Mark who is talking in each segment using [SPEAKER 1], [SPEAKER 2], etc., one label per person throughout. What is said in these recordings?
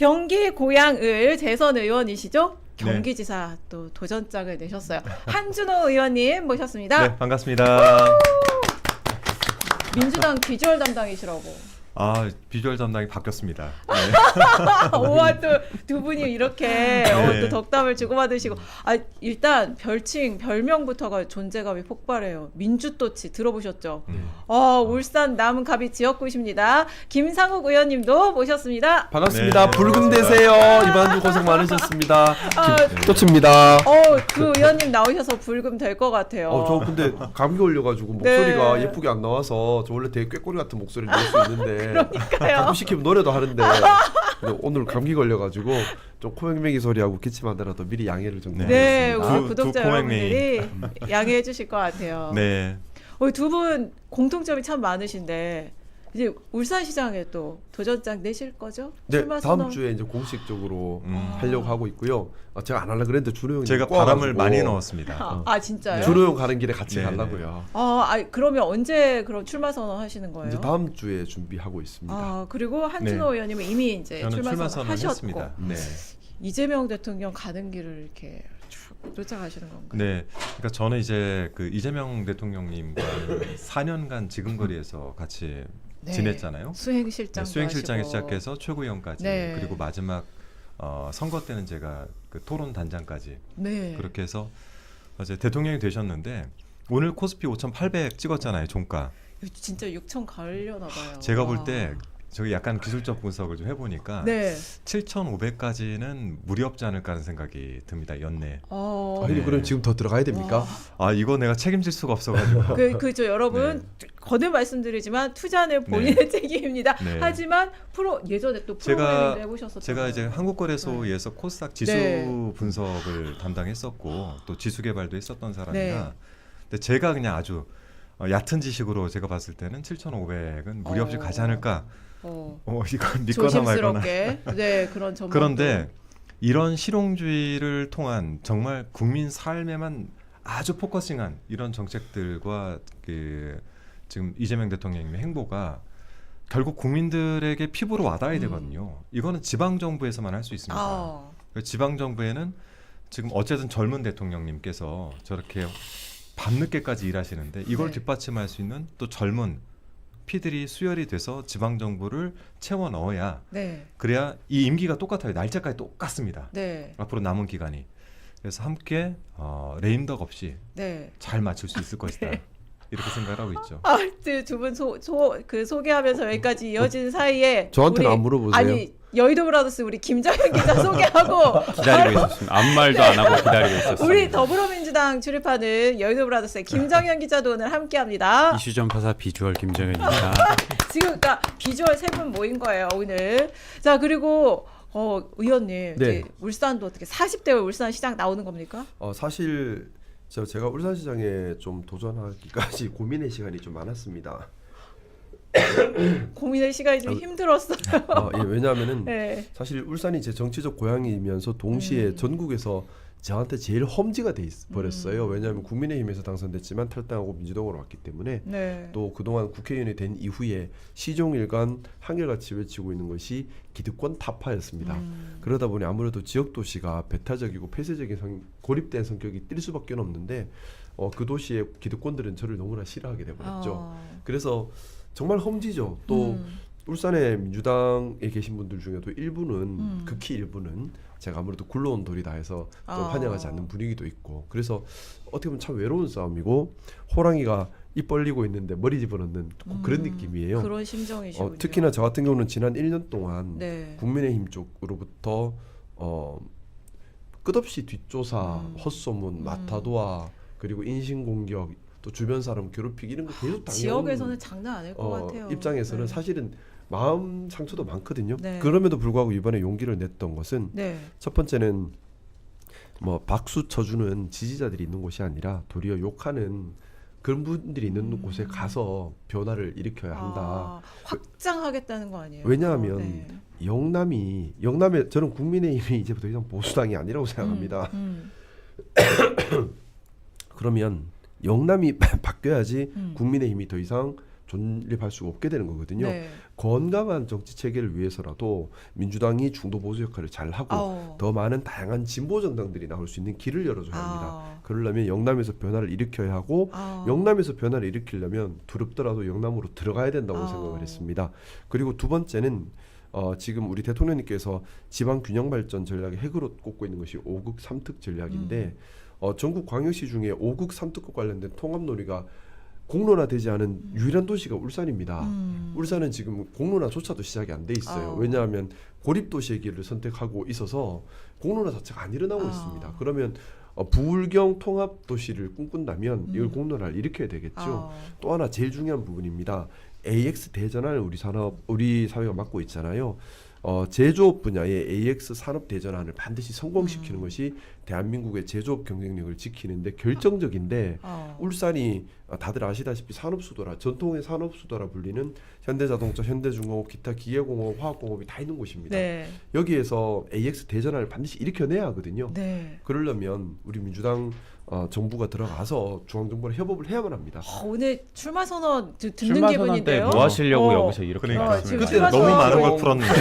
[SPEAKER 1] 경기 고양을 재선 의원이시죠?
[SPEAKER 2] 네.
[SPEAKER 1] 경기지사 또 도전장을 내셨어요. 한준호 의원님 모셨습니다.
[SPEAKER 2] 네, 반갑습니다.
[SPEAKER 1] 민주당 비주얼 담당이시라고.
[SPEAKER 2] 아, 비주얼 담당이 바뀌었습니다. 네.
[SPEAKER 1] 오와 또 두 분이 이렇게
[SPEAKER 2] 네.
[SPEAKER 1] 또 덕담을 주고받으시고 일단 별명부터가 존재감이 폭발해요. 민주또치 들어보셨죠? 울산 남은 갑이 지역구십니다. 김상욱 의원님도 모셨습니다.
[SPEAKER 3] 반갑습니다.
[SPEAKER 2] 네,
[SPEAKER 3] 붉은
[SPEAKER 2] 반갑습니다.
[SPEAKER 3] 되세요. 이번 주 고생 많으셨습니다.
[SPEAKER 2] 네.
[SPEAKER 3] 또칩니다.
[SPEAKER 1] 그 의원님 나오셔서 불금 될 것 같아요.
[SPEAKER 3] 저 근데 감기 걸려가지고 목소리가 예쁘게 안 나와서 저 원래 되게 꾀꼬리 같은 목소리를 낼 수 있는데
[SPEAKER 1] 그러니까요.
[SPEAKER 3] 자꾸 시키면 노래도 하는데 근데 오늘 감기 걸려가지고 좀 코맹맹이 소리하고 기침 안 나라도 미리 양해를 좀
[SPEAKER 1] 네,
[SPEAKER 3] 부탁드리겠습니다.
[SPEAKER 1] 우리 구독자
[SPEAKER 2] 두 코맹맹이.
[SPEAKER 1] 여러분들이 양해해 주실 것 같아요.
[SPEAKER 2] 네.
[SPEAKER 1] 두 분 공통점이 참 많으신데 이제 울산시장에 또 도전장 내실 거죠?
[SPEAKER 3] 네,
[SPEAKER 1] 출마
[SPEAKER 3] 다음
[SPEAKER 1] 선언.
[SPEAKER 3] 주에 이제 공식적으로 하려고 하고 있고요. 제가 안 하려 그랬는데 준호 형이
[SPEAKER 2] 제가 바람을 많이 넣었습니다.
[SPEAKER 1] 진짜요?
[SPEAKER 3] 준호 형 가는 길에 같이
[SPEAKER 2] 네,
[SPEAKER 3] 가려고요.
[SPEAKER 1] 그러면 언제 그럼 출마 선언 하시는 거예요?
[SPEAKER 3] 이제 다음 주에 준비하고 있습니다.
[SPEAKER 1] 그리고 한준호
[SPEAKER 2] 네.
[SPEAKER 1] 의원님은 이미 이제
[SPEAKER 2] 저는
[SPEAKER 1] 출마 선언 하셨고
[SPEAKER 2] 했습니다. 네.
[SPEAKER 1] 이재명 대통령 가는 길을 이렇게 쭉 쫓아가시는 건가요?
[SPEAKER 2] 네. 그러니까 저는 이제 그 이재명 대통령님과 4년간 지금거리에서 같이
[SPEAKER 1] 네.
[SPEAKER 2] 지냈잖아요.
[SPEAKER 1] 수행실장
[SPEAKER 2] 수행실장에 시작해서 최고위원까지
[SPEAKER 1] 네.
[SPEAKER 2] 그리고 마지막 선거 때는 제가 그 토론 단장까지
[SPEAKER 1] 네.
[SPEAKER 2] 그렇게 해서 이제 대통령이 되셨는데 오늘 코스피 5,800 찍었잖아요, 종가.
[SPEAKER 1] 진짜 6천 가려나 봐요.
[SPEAKER 2] 제가 볼
[SPEAKER 1] 와.
[SPEAKER 2] 때 저기 약간 기술적 분석을 좀 해보니까
[SPEAKER 1] 네.
[SPEAKER 2] 7,500까지는 무리 없지 않을까 하는 생각이 듭니다, 연내.
[SPEAKER 3] 아니 그럼 지금 더 들어가야 됩니까?
[SPEAKER 2] 아, 이거 내가 책임질 수가 없어가지고.
[SPEAKER 1] 그죠 여러분 거듭 말씀드리지만 투자는 본인의 책임입니다.
[SPEAKER 2] 네.
[SPEAKER 1] 하지만 예전에 또 프로그래밍도 해보셨었잖아요.
[SPEAKER 2] 제가 이제 한국거래소에서 코스닥 지수 분석을 담당했었고 또 지수 개발도 했었던 사람이라 근데 제가 그냥 아주 얕은 지식으로 제가 봤을 때는 7,500은 무리 없이 가지 않을까. 이건 믿거나 말거나.
[SPEAKER 1] 조심스럽게 그런 전망.
[SPEAKER 2] 그런데 이런 실용주의를 통한 정말 국민 삶에만 아주 포커싱한 이런 정책들과 지금 이재명 대통령님의 행보가 결국 국민들에게 피부로 와닿아야 되거든요. 이거는 지방 정부에서만 할 수 있습니다. 지방 정부에는 지금 어쨌든 젊은 대통령님께서 저렇게 밤늦게까지 일하시는데 이걸 뒷받침할 수 있는 또 젊은 피들이 수혈이 돼서 지방 정부를 채워 넣어야 그래야 이 임기가 똑같아요. 날짜까지 똑같습니다. 앞으로 남은 기간이. 그래서 함께 레임덕 없이 잘 맞출 수 있을 것이다. 이렇게 생각을 하고 있죠.
[SPEAKER 1] 두 분 소개하면서 여기까지 이어진 사이에
[SPEAKER 3] 저한테는 안 물어보세요.
[SPEAKER 1] 아니 여의도 브라더스 우리 김정현 기자 소개하고
[SPEAKER 4] 기다리고 있었습니다. 아무 말도 안 하고 기다리고 있었습니다.
[SPEAKER 1] 우리 더불어민주당 출입하는 여의도 브라더스의 김정현 기자도 오늘 함께합니다.
[SPEAKER 4] 이슈 전파사 비주얼 김정현입니다.
[SPEAKER 1] 지금 그러니까 비주얼 세 분 모인 거예요 오늘. 자 그리고 의원님 이제 울산도 어떻게 40대 울산시장 나오는 겁니까?
[SPEAKER 3] 사실 제가 울산시장에 좀 도전하기까지 고민의 시간이 좀 많았습니다.
[SPEAKER 1] 고민의 시간이 좀 힘들었어요.
[SPEAKER 3] 왜냐하면은 사실 울산이 제 정치적 고향이면서 동시에 전국에서 저한테 제일 험지가 돼 버렸어요. 왜냐하면 국민의힘에서 당선됐지만 탈당하고 민주당으로 왔기 때문에 또 그동안 국회의원이 된 이후에 시종일관 한결같이 외치고 있는 것이 기득권 타파였습니다. 그러다 보니 아무래도 지역도시가 배타적이고 폐쇄적인 고립된 성격이 띌 수밖에 없는데 그 도시의 기득권들은 저를 너무나 싫어하게 돼버렸죠. 그래서 정말 험지죠. 또 울산의 민주당에 계신 분들 중에도 일부는 극히 일부는 제가 아무래도 굴러온 돌이다 해서 좀 환영하지 않는 분위기도 있고 그래서 어떻게 보면 참 외로운 싸움이고 호랑이가 입 벌리고 있는데 머리 집어넣는 그런 느낌이에요.
[SPEAKER 1] 그런 심정이시군요.
[SPEAKER 3] 특히나 저 같은 경우는 지난 1년 동안 국민의힘 쪽으로부터 끝없이 뒷조사, 헛소문, 마타도아 그리고 인신공격 또 주변 사람 괴롭히기 이런 거 계속 당해온
[SPEAKER 1] 지역에서는 장난 아닐 것 같아요.
[SPEAKER 3] 입장에서는 사실은 마음 상처도 많거든요. 그럼에도 불구하고 이번에 용기를 냈던 것은 첫 번째는 뭐 박수 쳐주는 지지자들이 있는 곳이 아니라 도리어 욕하는 그런 분들이 있는 곳에 가서 변화를 일으켜야 한다.
[SPEAKER 1] 확장하겠다는 거 아니에요?
[SPEAKER 3] 왜냐하면 영남에 저는 국민의힘이 이제부터 이상 보수당이 아니라고 생각합니다. 그러면 영남이 바뀌어야지 국민의힘이 더 이상 존립할 수 없게 되는 거거든요.
[SPEAKER 1] 네.
[SPEAKER 3] 건강한 정치 체계를 위해서라도 민주당이 중도 보수 역할을 잘 하고 더 많은 다양한 진보 정당들이 나올 수 있는 길을 열어줘야 합니다. 그러려면 영남에서 변화를 일으켜야 하고 영남에서 변화를 일으키려면 두렵더라도 영남으로 들어가야 된다고 생각을 했습니다. 그리고 두 번째는 지금 우리 대통령님께서 지방 균형 발전 전략의 핵으로 꼽고 있는 것이 5국 3특 전략인데 전국 광역시 중에 5국 3특과 관련된 통합 논의가 공론화되지 않은 유일한 도시가 울산입니다. 울산은 지금 공론화조차도 시작이 안 돼 있어요. 왜냐하면 고립도시의 길을 선택하고 있어서 공론화 자체가 안 일어나고 있습니다. 그러면 부울경 통합도시를 꿈꾼다면 이걸 공론화를 일으켜야 되겠죠. 또 하나 제일 중요한 부분입니다. AX 대전환을 우리 사회가 맡고 있잖아요. 제조업 분야의 AX 산업 대전환을 반드시 성공시키는 것이 대한민국의 제조업 경쟁력을 지키는데 결정적인데 울산이 다들 아시다시피 산업수도라 전통의 산업수도라 불리는 현대자동차, 현대중공업, 기타 기계공업, 화학공업이 다 있는 곳입니다.
[SPEAKER 1] 네.
[SPEAKER 3] 여기에서 AX 대전환을 반드시 일으켜내야 하거든요.
[SPEAKER 1] 네.
[SPEAKER 3] 그러려면 우리 민주당 정부가 들어가서 중앙정부랑 협업을 해야만 합니다.
[SPEAKER 1] 오늘 출마 선언 듣는
[SPEAKER 4] 출마 선언 때
[SPEAKER 1] 기분인데요.
[SPEAKER 4] 뭐 하시려고 여기서 이렇게
[SPEAKER 2] 그러니까
[SPEAKER 4] 말씀을
[SPEAKER 1] 지금
[SPEAKER 2] 그때
[SPEAKER 1] 출마
[SPEAKER 2] 너무 많은
[SPEAKER 1] 선언-
[SPEAKER 2] 걸 풀었는데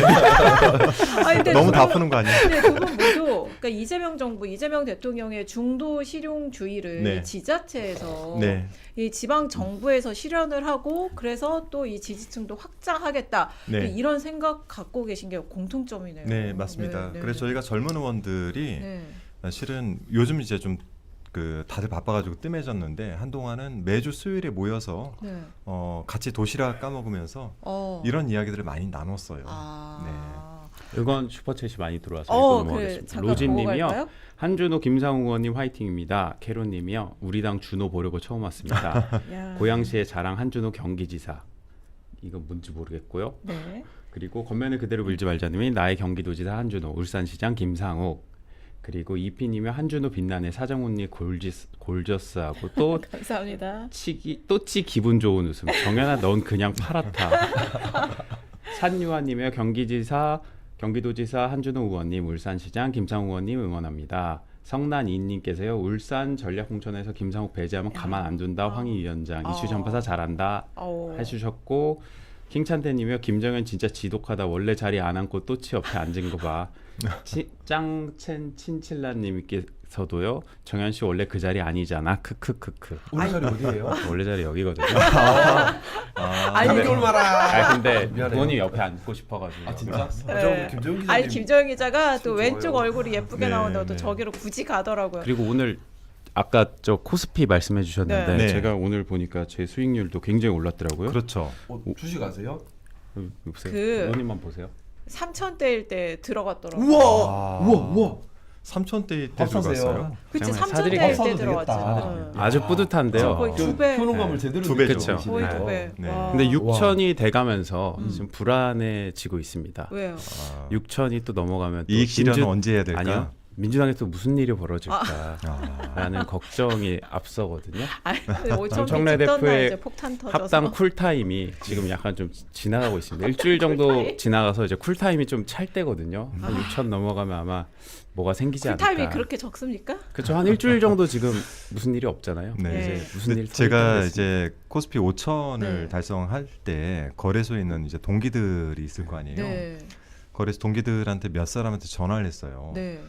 [SPEAKER 1] 근데
[SPEAKER 2] 너무 다 푸는 거 아니에요?
[SPEAKER 1] 근데 두 분 모두 그러니까 이재명 정부, 이재명 대통령의 중도 실용주의를
[SPEAKER 2] 네.
[SPEAKER 1] 지자체에서
[SPEAKER 2] 네.
[SPEAKER 1] 이 지방 정부에서 실현을 하고 그래서 또 이 지지층도 확장하겠다
[SPEAKER 2] 네.
[SPEAKER 1] 이런 생각 갖고 계신 게 공통점이네요.
[SPEAKER 2] 네, 맞습니다.
[SPEAKER 1] 네, 네,
[SPEAKER 2] 그래서
[SPEAKER 1] 네.
[SPEAKER 2] 저희가 젊은 의원들이
[SPEAKER 1] 네.
[SPEAKER 2] 실은 요즘 이제 좀 다들 바빠가지고 뜸해졌는데 한동안은 매주 수요일에 모여서
[SPEAKER 1] 네.
[SPEAKER 2] 같이 도시락 까먹으면서 이런 이야기들을 많이 나눴어요.
[SPEAKER 4] 이건 슈퍼챗이 많이 들어와서
[SPEAKER 1] 그래.
[SPEAKER 4] 읽고 넘어가겠습니다.
[SPEAKER 1] 잠깐 보고
[SPEAKER 4] 로진님이요.
[SPEAKER 1] 갈까요?
[SPEAKER 4] 한준호 김상우 의원님 화이팅입니다. 캐로님이요. 우리 당 준호 보려고 처음 왔습니다.
[SPEAKER 1] 야.
[SPEAKER 4] 고양시의 자랑 한준호 경기지사. 이건 뭔지 모르겠고요.
[SPEAKER 1] 네.
[SPEAKER 4] 그리고 겉면을 그대로 물지 말자님이 나의 경기도지사 한준호, 울산시장 김상욱. 그리고 이피님이 한준호 빛나네 사정훈님 골저스하고 또
[SPEAKER 1] 감사합니다.
[SPEAKER 4] 또치 기분 좋은 웃음. 정연아 넌 그냥 파랗다. 산유아님의 경기도지사 한준호 의원님, 울산시장 김상욱 의원님 응원합니다. 성난이님께서요. 울산 전략홍천에서 김상욱 배제하면 가만 안 둔다. 황희 위원장 이슈 전파사 잘한다 해주셨고 킹찬태님이요. 김정은 진짜 지독하다. 원래 자리 안 앉고 또치 옆에 앉은 거 봐. 짱첸 친칠라님께서도요. 정현 씨 원래 그 자리 아니잖아. 크크크크.
[SPEAKER 3] 우리 자리 어디예요?
[SPEAKER 4] 원래 자리 여기거든요.
[SPEAKER 1] 아니,
[SPEAKER 4] 근데
[SPEAKER 3] 미안해요.
[SPEAKER 4] 부모님 옆에 앉고 싶어가지고.
[SPEAKER 3] 아 진짜?
[SPEAKER 1] 네.
[SPEAKER 3] 김정은 기자님.
[SPEAKER 1] 아니 김정은 기자가 또
[SPEAKER 3] 좋아요.
[SPEAKER 1] 왼쪽 얼굴이 예쁘게
[SPEAKER 2] 네,
[SPEAKER 1] 나온다고 또
[SPEAKER 2] 네.
[SPEAKER 1] 저기로 굳이 가더라고요.
[SPEAKER 4] 그리고 오늘 아까 저 코스피 말씀해 주셨는데
[SPEAKER 2] 네.
[SPEAKER 4] 제가 오늘 보니까 제 수익률도 굉장히 올랐더라고요.
[SPEAKER 2] 그렇죠.
[SPEAKER 3] 주식 아세요?
[SPEAKER 4] 보세요.
[SPEAKER 1] 그-
[SPEAKER 4] 의원님만 보세요.
[SPEAKER 1] 3,000대일 때 들어갔더라고요.
[SPEAKER 3] 우와.
[SPEAKER 2] 3,000대 때
[SPEAKER 3] 합사세요.
[SPEAKER 2] 들어갔어요.
[SPEAKER 1] 그치
[SPEAKER 4] 정말
[SPEAKER 1] 3,000대일
[SPEAKER 4] 사드리겠습니다.
[SPEAKER 1] 때
[SPEAKER 3] 합사도
[SPEAKER 1] 들어갔지.
[SPEAKER 3] 되겠다.
[SPEAKER 1] 응.
[SPEAKER 4] 아주 뿌듯한데요.
[SPEAKER 1] 거의 두 배.
[SPEAKER 3] 효능감을 제대로
[SPEAKER 2] 두 배죠.
[SPEAKER 3] 느껴
[SPEAKER 1] 거의
[SPEAKER 3] 계시네요.
[SPEAKER 1] 두 배.
[SPEAKER 2] 네.
[SPEAKER 1] 와.
[SPEAKER 4] 근데 6천이 돼가면서 지금 불안해지고 있습니다.
[SPEAKER 1] 왜요?
[SPEAKER 4] 6천이 또 넘어가면 또
[SPEAKER 2] 이익 실현은 언제 해야 될까?
[SPEAKER 4] 아니요. 민주당에 또 무슨 일이 벌어질까라는 걱정이 앞서거든요.
[SPEAKER 1] 아니, 5천
[SPEAKER 4] 정청래
[SPEAKER 1] 배 찍던 날
[SPEAKER 4] 대표의
[SPEAKER 1] 이제 폭탄 터져서.
[SPEAKER 4] 합당 쿨타임이 지금 약간 좀 지나가고 있습니다. 일주일 정도 지나가서 이제 쿨타임이 좀 찰 때거든요. 한 6천 넘어가면 아마 뭐가 생기지 않을까.
[SPEAKER 1] 쿨타임이 그렇게 적습니까?
[SPEAKER 4] 그렇죠. 한 일주일 정도 지금 무슨 일이 없잖아요.
[SPEAKER 2] 네.
[SPEAKER 4] 이제 무슨 일
[SPEAKER 2] 제가 이제 코스피 5천을
[SPEAKER 1] 네.
[SPEAKER 2] 달성할 때 거래소에 있는 이제 동기들이 있을 거 아니에요.
[SPEAKER 1] 네.
[SPEAKER 2] 거래소 동기들한테 몇 사람한테 전화를 했어요.
[SPEAKER 1] 네.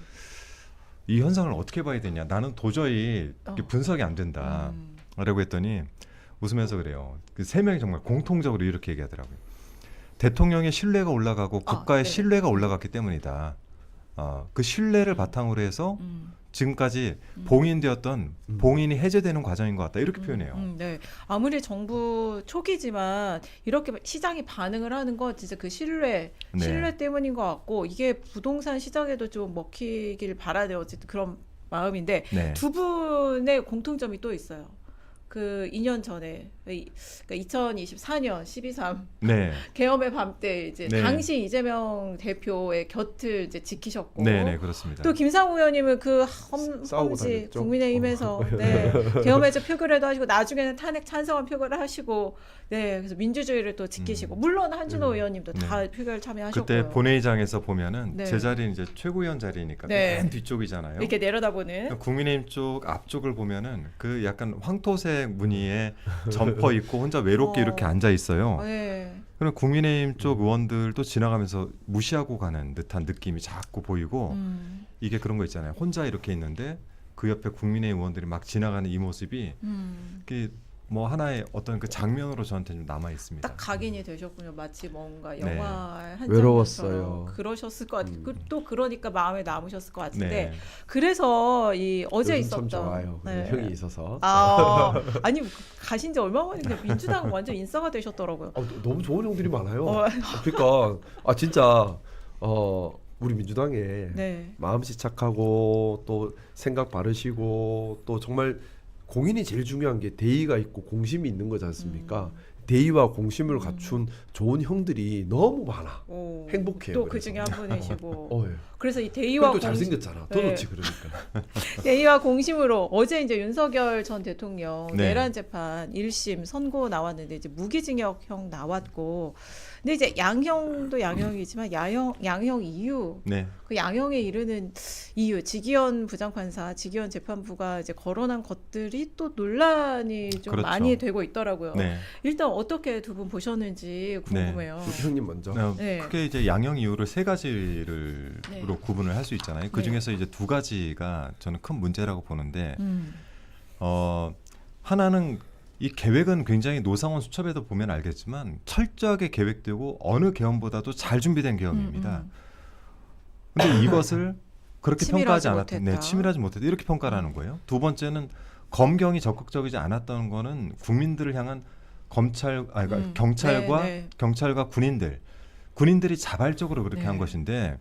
[SPEAKER 2] 이 현상을 어떻게 봐야 되냐? 나는 도저히 이게 분석이 안 된다. 라고 했더니 웃으면서 그래요. 그 세 명이 정말 공통적으로 이렇게 얘기하더라고요. 대통령의 신뢰가 올라가고 국가의
[SPEAKER 1] 네.
[SPEAKER 2] 신뢰가 올라갔기 때문이다. 그 신뢰를 바탕으로 해서 지금까지 봉인되었던 봉인이 해제되는 과정인 것 같다. 이렇게 표현해요.
[SPEAKER 1] 네. 아무리 정부 초기지만 이렇게 시장이 반응을 하는 건 진짜 그 신뢰
[SPEAKER 2] 네.
[SPEAKER 1] 때문인 것 같고 이게 부동산 시장에도 좀 먹히길 바라야 돼요. 어쨌든 그런 마음인데
[SPEAKER 2] 네.
[SPEAKER 1] 두 분의 공통점이 또 있어요. 그 2년 전에 그러니까 2024년 12.3
[SPEAKER 2] 네.
[SPEAKER 1] 계엄의 밤 때 이제
[SPEAKER 2] 네.
[SPEAKER 1] 당시 이재명 대표의 곁을 이제 지키셨고
[SPEAKER 2] 네, 네, 그렇습니다.
[SPEAKER 1] 또 김상우 의원님은 그
[SPEAKER 3] 싸우고
[SPEAKER 1] 험지
[SPEAKER 3] 다녔죠.
[SPEAKER 1] 국민의힘에서 네, 계엄에서 표결에도 하시고 나중에는 탄핵 찬성한 표결을 하시고 네 그래서 민주주의를 또 지키시고 물론 한준호 의원님도 다 표결 참여하셨고요.
[SPEAKER 2] 그때 본회의장에서 보면은
[SPEAKER 1] 네.
[SPEAKER 2] 제 자리는 이제 최고위원 자리니까
[SPEAKER 1] 네.
[SPEAKER 2] 맨 뒤쪽이잖아요.
[SPEAKER 1] 이렇게 내려다보는
[SPEAKER 2] 국민의힘 쪽 앞쪽을 보면은 그 약간 황토색 흰색 무늬에 점퍼 입고 혼자 외롭게 이렇게 앉아 있어요.
[SPEAKER 1] 네.
[SPEAKER 2] 그럼 국민의힘 쪽 의원들도 지나가면서 무시하고 가는 듯한 느낌이 자꾸 보이고 이게 그런 거 있잖아요. 혼자 이렇게 있는데 그 옆에 국민의힘 의원들이 막 지나가는 이 모습이 그게 뭐 하나의 어떤 그 장면으로 저한테 좀 남아 있습니다.
[SPEAKER 1] 딱 각인이 되셨군요. 마치 뭔가
[SPEAKER 2] 네.
[SPEAKER 1] 영화 한
[SPEAKER 3] 외로웠어요.
[SPEAKER 1] 장면처럼 그러셨을 것 같아요. 또 그러니까 마음에 남으셨을 것 같은데
[SPEAKER 2] 네.
[SPEAKER 1] 그래서 이 어제
[SPEAKER 3] 요즘
[SPEAKER 1] 있었던
[SPEAKER 3] 참 좋아요.
[SPEAKER 1] 네.
[SPEAKER 3] 형이 있어서.
[SPEAKER 1] 아니 가신 지 얼마 만인데 민주당 완전 인싸가 되셨더라고요.
[SPEAKER 3] 너무 좋은 형들이 많아요.
[SPEAKER 1] 어.
[SPEAKER 3] 그러니까 진짜 우리 민주당에
[SPEAKER 1] 네.
[SPEAKER 3] 마음씨 착하고 또 생각 바르시고 또 정말 공인이 제일 중요한 게 대의가 있고 공심이 있는 거지 않습니까? 대의와 공심을 갖춘 좋은 형들이 너무 많아.
[SPEAKER 1] 오,
[SPEAKER 3] 행복해요.
[SPEAKER 1] 또 그
[SPEAKER 3] 그래서.
[SPEAKER 1] 중에 한 분이시고.
[SPEAKER 3] 예.
[SPEAKER 1] 그래서 이 대의와
[SPEAKER 3] 또 잘생겼잖아. 더
[SPEAKER 1] 네.
[SPEAKER 3] 좋지 그러니까.
[SPEAKER 1] 대의와 공심으로 어제 이제 윤석열 전 대통령
[SPEAKER 2] 네.
[SPEAKER 1] 내란 재판 1심 선고 나왔는데 이제 무기징역형 나왔고, 근데 이제 양형도 양형이지만 양형 이유
[SPEAKER 2] 네.
[SPEAKER 1] 그 양형에 이르는 이유 지기현 부장판사, 지기현 재판부가 이제 거론한 것들이 또 논란이 좀
[SPEAKER 2] 그렇죠.
[SPEAKER 1] 많이 되고 있더라고요.
[SPEAKER 2] 네.
[SPEAKER 1] 일단 어떻게 두 분 보셨는지 궁금해요.
[SPEAKER 3] 형님 먼저.
[SPEAKER 1] 네.
[SPEAKER 2] 크게 이제 양형 이유를 세 가지를
[SPEAKER 1] 네.
[SPEAKER 2] 로 구분을 할 수 있잖아요. 그 중에서 이제 두 가지가 저는 큰 문제라고 보는데 하나는 이 계획은 굉장히 노상원 수첩에도 보면 알겠지만 철저하게 계획되고 어느 계엄보다도 잘 준비된 계엄입니다. 근데 이것을 그렇게 평가하지
[SPEAKER 1] 치밀하지
[SPEAKER 2] 않았다.
[SPEAKER 1] 못했다.
[SPEAKER 2] 네, 치밀하지 못했다. 이렇게 평가를 하는 거예요. 두 번째는 검경이 적극적이지 않았다는 거는 국민들을 향한 그러니까 경찰과
[SPEAKER 1] 네, 네.
[SPEAKER 2] 경찰과 군인들이 자발적으로 그렇게
[SPEAKER 1] 네.
[SPEAKER 2] 한 것인데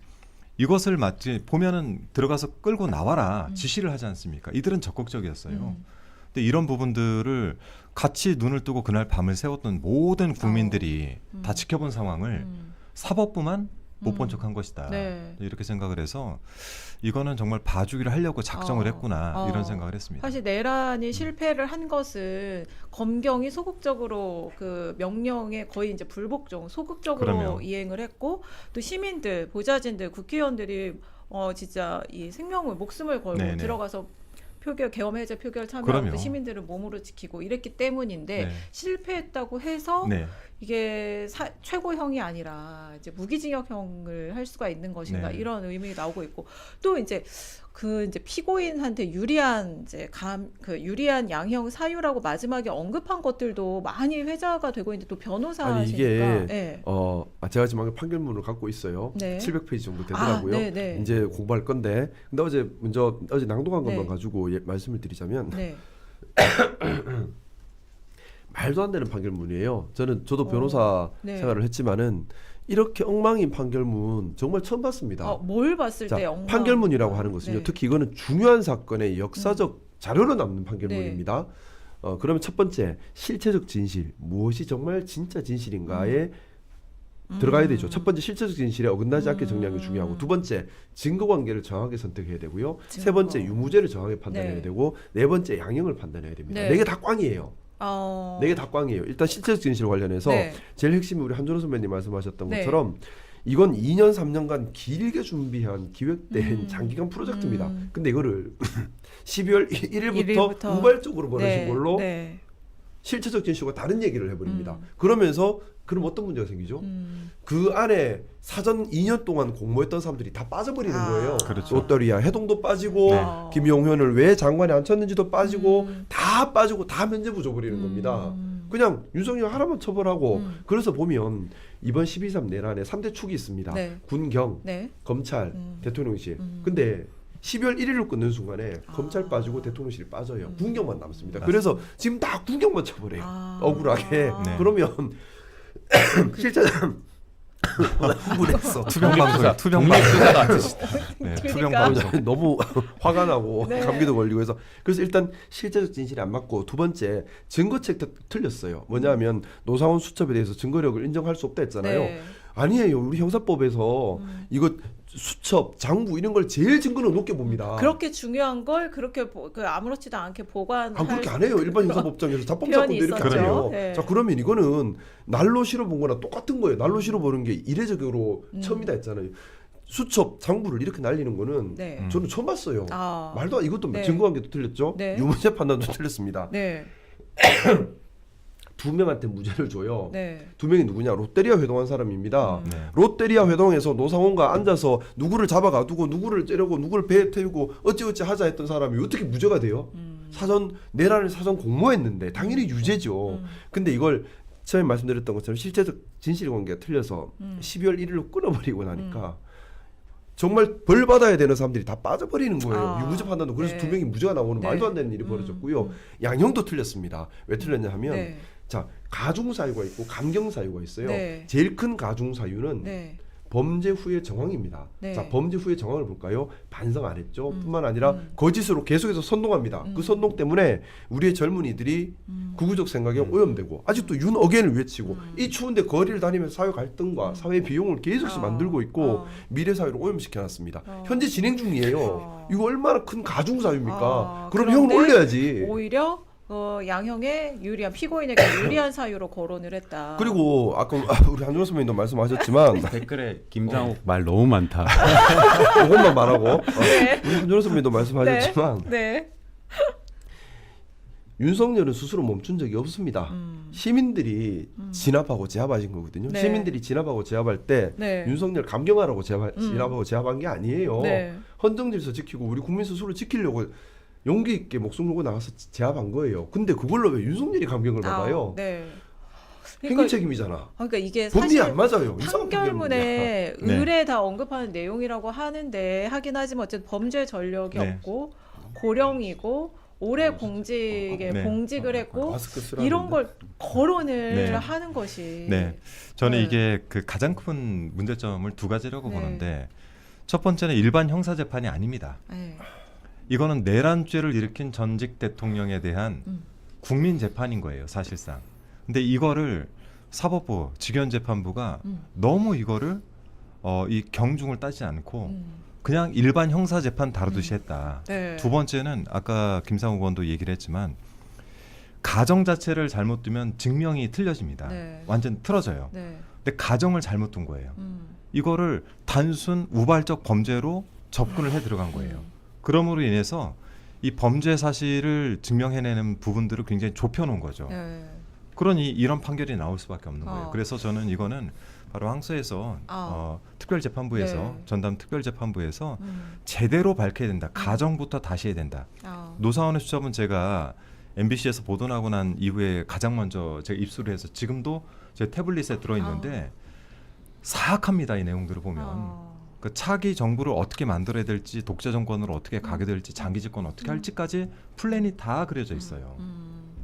[SPEAKER 2] 이것을 마치 보면은 들어가서 끌고 나와라 지시를 하지 않습니까? 이들은 적극적이었어요. 근데 이런 부분들을 같이 눈을 뜨고 그날 밤을 새웠던 모든 국민들이 다 지켜본 상황을 사법부만 못 본 척한 것이다.
[SPEAKER 1] 네.
[SPEAKER 2] 이렇게 생각을 해서 이거는 정말 봐주기를 하려고 작정을 했구나 이런 생각을 했습니다.
[SPEAKER 1] 사실 내란이 실패를 한 것은 검경이 소극적으로 그 명령에 거의 이제 불복종, 소극적으로
[SPEAKER 2] 그럼요.
[SPEAKER 1] 이행을 했고 또 시민들, 보좌진들, 국회의원들이 진짜 이 생명을 목숨을 걸고
[SPEAKER 2] 네네.
[SPEAKER 1] 들어가서 계엄 해제 표결 참여하고
[SPEAKER 2] 그럼요.
[SPEAKER 1] 시민들을 몸으로 지키고 이랬기 때문인데
[SPEAKER 2] 네.
[SPEAKER 1] 실패했다고 해서
[SPEAKER 2] 네.
[SPEAKER 1] 이게 최고형이 아니라 이제 무기징역형을 할 수가 있는 것인가
[SPEAKER 2] 네.
[SPEAKER 1] 이런 의문이 나오고 있고 또 이제 피고인한테 유리한 유리한 양형 사유라고 마지막에 언급한 것들도 많이 회자가 되고 있는데 또 변호사시니까
[SPEAKER 3] 아니 이게
[SPEAKER 1] 네.
[SPEAKER 3] 제가 지금 판결문을 갖고 있어요.
[SPEAKER 1] 네.
[SPEAKER 3] 700페이지 정도 되더라고요.
[SPEAKER 1] 네.
[SPEAKER 3] 이제 공부할 건데 근데 어제 낭독한 것만
[SPEAKER 1] 네.
[SPEAKER 3] 가지고 말씀을 드리자면
[SPEAKER 1] 네.
[SPEAKER 3] 말도 안 되는 판결문이에요. 저도 변호사
[SPEAKER 1] 네.
[SPEAKER 3] 생활을 했지만은 이렇게 엉망인 판결문 정말 처음 봤습니다.
[SPEAKER 1] 뭘 봤을
[SPEAKER 3] 자,
[SPEAKER 1] 때 엉망
[SPEAKER 3] 판결문이라고 하는 것은요.
[SPEAKER 1] 네.
[SPEAKER 3] 특히 이거는 중요한 사건의 역사적 자료로 남는 판결문입니다. 그러면 첫 번째 실체적 진실 무엇이 정말 진짜 진실인가에 들어가야 되죠. 첫 번째 실체적 진실에 어긋나지 않게 정리하는 게 중요하고 두 번째 증거관계를 정확하게 선택해야 되고요. 세 번째 유무죄를 정확하게 판단해야
[SPEAKER 1] 네.
[SPEAKER 3] 되고 네 번째 양형을 판단해야 됩니다.
[SPEAKER 1] 네.
[SPEAKER 3] 네 개 다 꽝이에요. 네 개 다 꽝이에요. 일단 실체적 진실 관련해서
[SPEAKER 1] 네.
[SPEAKER 3] 제일 핵심이 우리 한준호 선배님 말씀하셨던
[SPEAKER 1] 네.
[SPEAKER 3] 것처럼 이건 2년 3년간 길게 준비한 기획된 장기간 프로젝트입니다. 근데 이거를 12월 1일부터 우발적으로 벌어진 걸로 실체적 진실과 다른 얘기를 해버립니다. 그러면서 그럼 어떤 문제가 생기죠? 그 안에 사전 2년 동안 공모했던 사람들이 다 빠져버리는 거예요.
[SPEAKER 2] 그렇죠.
[SPEAKER 3] 롯데리아 해동도 빠지고
[SPEAKER 2] 네.
[SPEAKER 3] 김용현을 왜 장관에 앉혔는지도 빠지고 다 빠지고 다 면죄부 줘버리는 겁니다. 그냥 윤석열 하나만 처벌하고 그래서 보면 이번 12.3 내란에 3대 축이 있습니다.
[SPEAKER 1] 네.
[SPEAKER 3] 군경,
[SPEAKER 1] 네.
[SPEAKER 3] 검찰, 대통령실. 근데 12월 1일로 끊는 순간에 검찰 빠지고 대통령실이 빠져요. 군경만 남습니다. 그래서 지금 다 군경만 처벌해요. 억울하게.
[SPEAKER 2] 네.
[SPEAKER 3] 그러면 실제는 흥분했어.
[SPEAKER 2] 투병 방송, 투병 방송.
[SPEAKER 4] 독립투사도 안 쓰시다.
[SPEAKER 2] 네,
[SPEAKER 1] 그러니까.
[SPEAKER 2] 투병 방송.
[SPEAKER 3] 너무 화가 나고
[SPEAKER 1] 네.
[SPEAKER 3] 감기도 걸리고 해서 그래서 일단 실제적 진실이 안 맞고 두 번째 증거책도 틀렸어요. 뭐냐면 노상원 수첩에 대해서 증거력을 인정할 수 없다 했잖아요.
[SPEAKER 1] 네.
[SPEAKER 3] 아니에요. 우리 형사법에서 이거 수첩, 장부 이런 걸 제일 증거력 높게 봅니다.
[SPEAKER 1] 그렇게 중요한 걸 그렇게 아무렇지도 않게 보관할
[SPEAKER 3] 그렇게 안 해요. 일반 형사법정에서 자범 사건도 이렇게 안
[SPEAKER 1] 있었죠.
[SPEAKER 3] 해요.
[SPEAKER 1] 네.
[SPEAKER 3] 자 그러면 이거는 날로 실어본 거나 똑같은 거예요. 날로 실어보는 게 이례적으로 처음이다 했잖아요. 수첩, 장부를 이렇게 날리는 거는
[SPEAKER 1] 네.
[SPEAKER 3] 저는 처음 봤어요.
[SPEAKER 1] 아.
[SPEAKER 3] 말도 이것도
[SPEAKER 1] 네.
[SPEAKER 3] 증거관계도 틀렸죠.
[SPEAKER 1] 네.
[SPEAKER 3] 유무죄 판단도 틀렸습니다.
[SPEAKER 1] 네.
[SPEAKER 3] 두 명한테 무죄를 줘요.
[SPEAKER 1] 네.
[SPEAKER 3] 두 명이 누구냐? 롯데리아 회동한 사람입니다.
[SPEAKER 2] 네.
[SPEAKER 3] 롯데리아 회동에서 노상원과 앉아서 누구를 잡아가두고 누구를 째려고 누구를 배에 태우고 어찌어찌 하자 했던 사람이 어떻게 무죄가 돼요? 사전 내란을 사전 공모했는데 당연히 유죄죠. 근데 이걸 처음에 말씀드렸던 것처럼 실제적 진실관계가 틀려서 12월 1일로 끊어버리고 나니까 정말 벌 받아야 되는 사람들이 다 빠져버리는 거예요. 유무죄 판단도. 그래서
[SPEAKER 1] 네.
[SPEAKER 3] 두 명이 무죄가 나오는
[SPEAKER 1] 네.
[SPEAKER 3] 말도 안 되는 일이 벌어졌고요. 양형도 틀렸습니다. 왜 틀렸냐 하면
[SPEAKER 1] 네.
[SPEAKER 3] 자, 가중 사유가 있고 감경 사유가 있어요.
[SPEAKER 1] 네.
[SPEAKER 3] 제일 큰 가중 사유는
[SPEAKER 1] 네.
[SPEAKER 3] 범죄 후의 정황입니다.
[SPEAKER 1] 네.
[SPEAKER 3] 자, 범죄 후의 정황을 볼까요? 반성 안 했죠. 뿐만 아니라 거짓으로 계속해서 선동합니다. 그 선동 때문에 우리의 젊은이들이 구구적 생각에 오염되고 아직도 윤어겐을 외치고 이 추운데 거리를 다니면서 사회 갈등과 사회 비용을 계속해서 만들고 있고 미래 사회를 오염시켜놨습니다. 현재 진행 중이에요. 이거 얼마나 큰 가중 사유입니까? 그럼 형은
[SPEAKER 1] 그런데
[SPEAKER 3] 올려야지.
[SPEAKER 1] 오히려 양형에 유리한 피고인에게 유리한 사유로 거론을 했다.
[SPEAKER 3] 그리고 아까 우리 한준호 선배님도 말씀하셨지만
[SPEAKER 4] 댓글에 김상욱 말 너무 많다.
[SPEAKER 3] 이것만 말하고
[SPEAKER 1] 네.
[SPEAKER 3] 우리 한준호 선배님도 말씀하셨지만
[SPEAKER 1] 네.
[SPEAKER 3] 윤석열은 스스로 멈춘 적이 없습니다. 시민들이 진압하고 제압하신 거거든요.
[SPEAKER 1] 네.
[SPEAKER 3] 시민들이 진압하고 제압할 때
[SPEAKER 1] 네.
[SPEAKER 3] 윤석열 감경하라고 진압하고 제압한 게 아니에요.
[SPEAKER 1] 네.
[SPEAKER 3] 헌정질서 지키고 우리 국민 스스로 지키려고 용기 있게 목숨 걸고 나가서 제압한 거예요. 근데 그걸로 왜 윤석열이 감경을 받아요?
[SPEAKER 1] 네.
[SPEAKER 3] 행위 책임이잖아.
[SPEAKER 1] 그러니까 이게
[SPEAKER 3] 법리
[SPEAKER 1] 사실
[SPEAKER 3] 안 맞아요. 이상한
[SPEAKER 1] 판결문에
[SPEAKER 2] 네.
[SPEAKER 1] 의뢰 다 언급하는 내용이라고 하는데 하긴 하지만 어쨌든 범죄 전력이
[SPEAKER 2] 네.
[SPEAKER 1] 없고 고령이고 오래 공직에
[SPEAKER 2] 네.
[SPEAKER 1] 봉직을 했고
[SPEAKER 3] 마스크 쓰라는데.
[SPEAKER 1] 이런 걸 거론을
[SPEAKER 2] 네.
[SPEAKER 1] 하는 것이
[SPEAKER 2] 네, 저는
[SPEAKER 1] 네.
[SPEAKER 2] 이게 그 가장 큰 문제점을 두 가지라고
[SPEAKER 1] 네.
[SPEAKER 2] 보는데 첫 번째는 일반 형사 재판이 아닙니다.
[SPEAKER 1] 네.
[SPEAKER 2] 이거는 내란죄를 일으킨 전직 대통령에 대한 국민 재판인 거예요, 사실상. 근데 이거를 사법부, 직연재판부가 너무 이거를 이 경중을 따지지 않고 그냥 일반 형사 재판 다루듯이 했다.
[SPEAKER 1] 네.
[SPEAKER 2] 두 번째는 아까 김상욱 의원도 얘기를 했지만 가정 자체를 잘못 두면 증명이 틀려집니다.
[SPEAKER 1] 네.
[SPEAKER 2] 완전 틀어져요.
[SPEAKER 1] 네.
[SPEAKER 2] 근데 가정을 잘못 둔 거예요. 이거를 단순 우발적 범죄로 접근을 해 들어간 거예요. 그럼으로 인해서 이 범죄 사실을 증명해내는 부분들을 굉장히 좁혀놓은 거죠.
[SPEAKER 1] 네.
[SPEAKER 2] 그러니 이런 판결이 나올 수밖에 없는 거예요.
[SPEAKER 1] 어.
[SPEAKER 2] 그래서 저는 이거는 바로 항소에서 특별재판부에서
[SPEAKER 1] 네.
[SPEAKER 2] 전담 특별재판부에서 제대로 밝혀야 된다. 가정부터 다시 해야 된다. 노사원의 수첩은 제가 MBC에서 보도 나고 난 이후에 가장 먼저 제가 입수를 해서 지금도 제 태블릿에 들어있는데 사악합니다. 이 내용들을 보면. 그 차기 정부를 어떻게 만들어야 될지 독재 정권으로 어떻게 가게 될지 장기 집권 어떻게 할지까지 플랜이 다 그려져 있어요.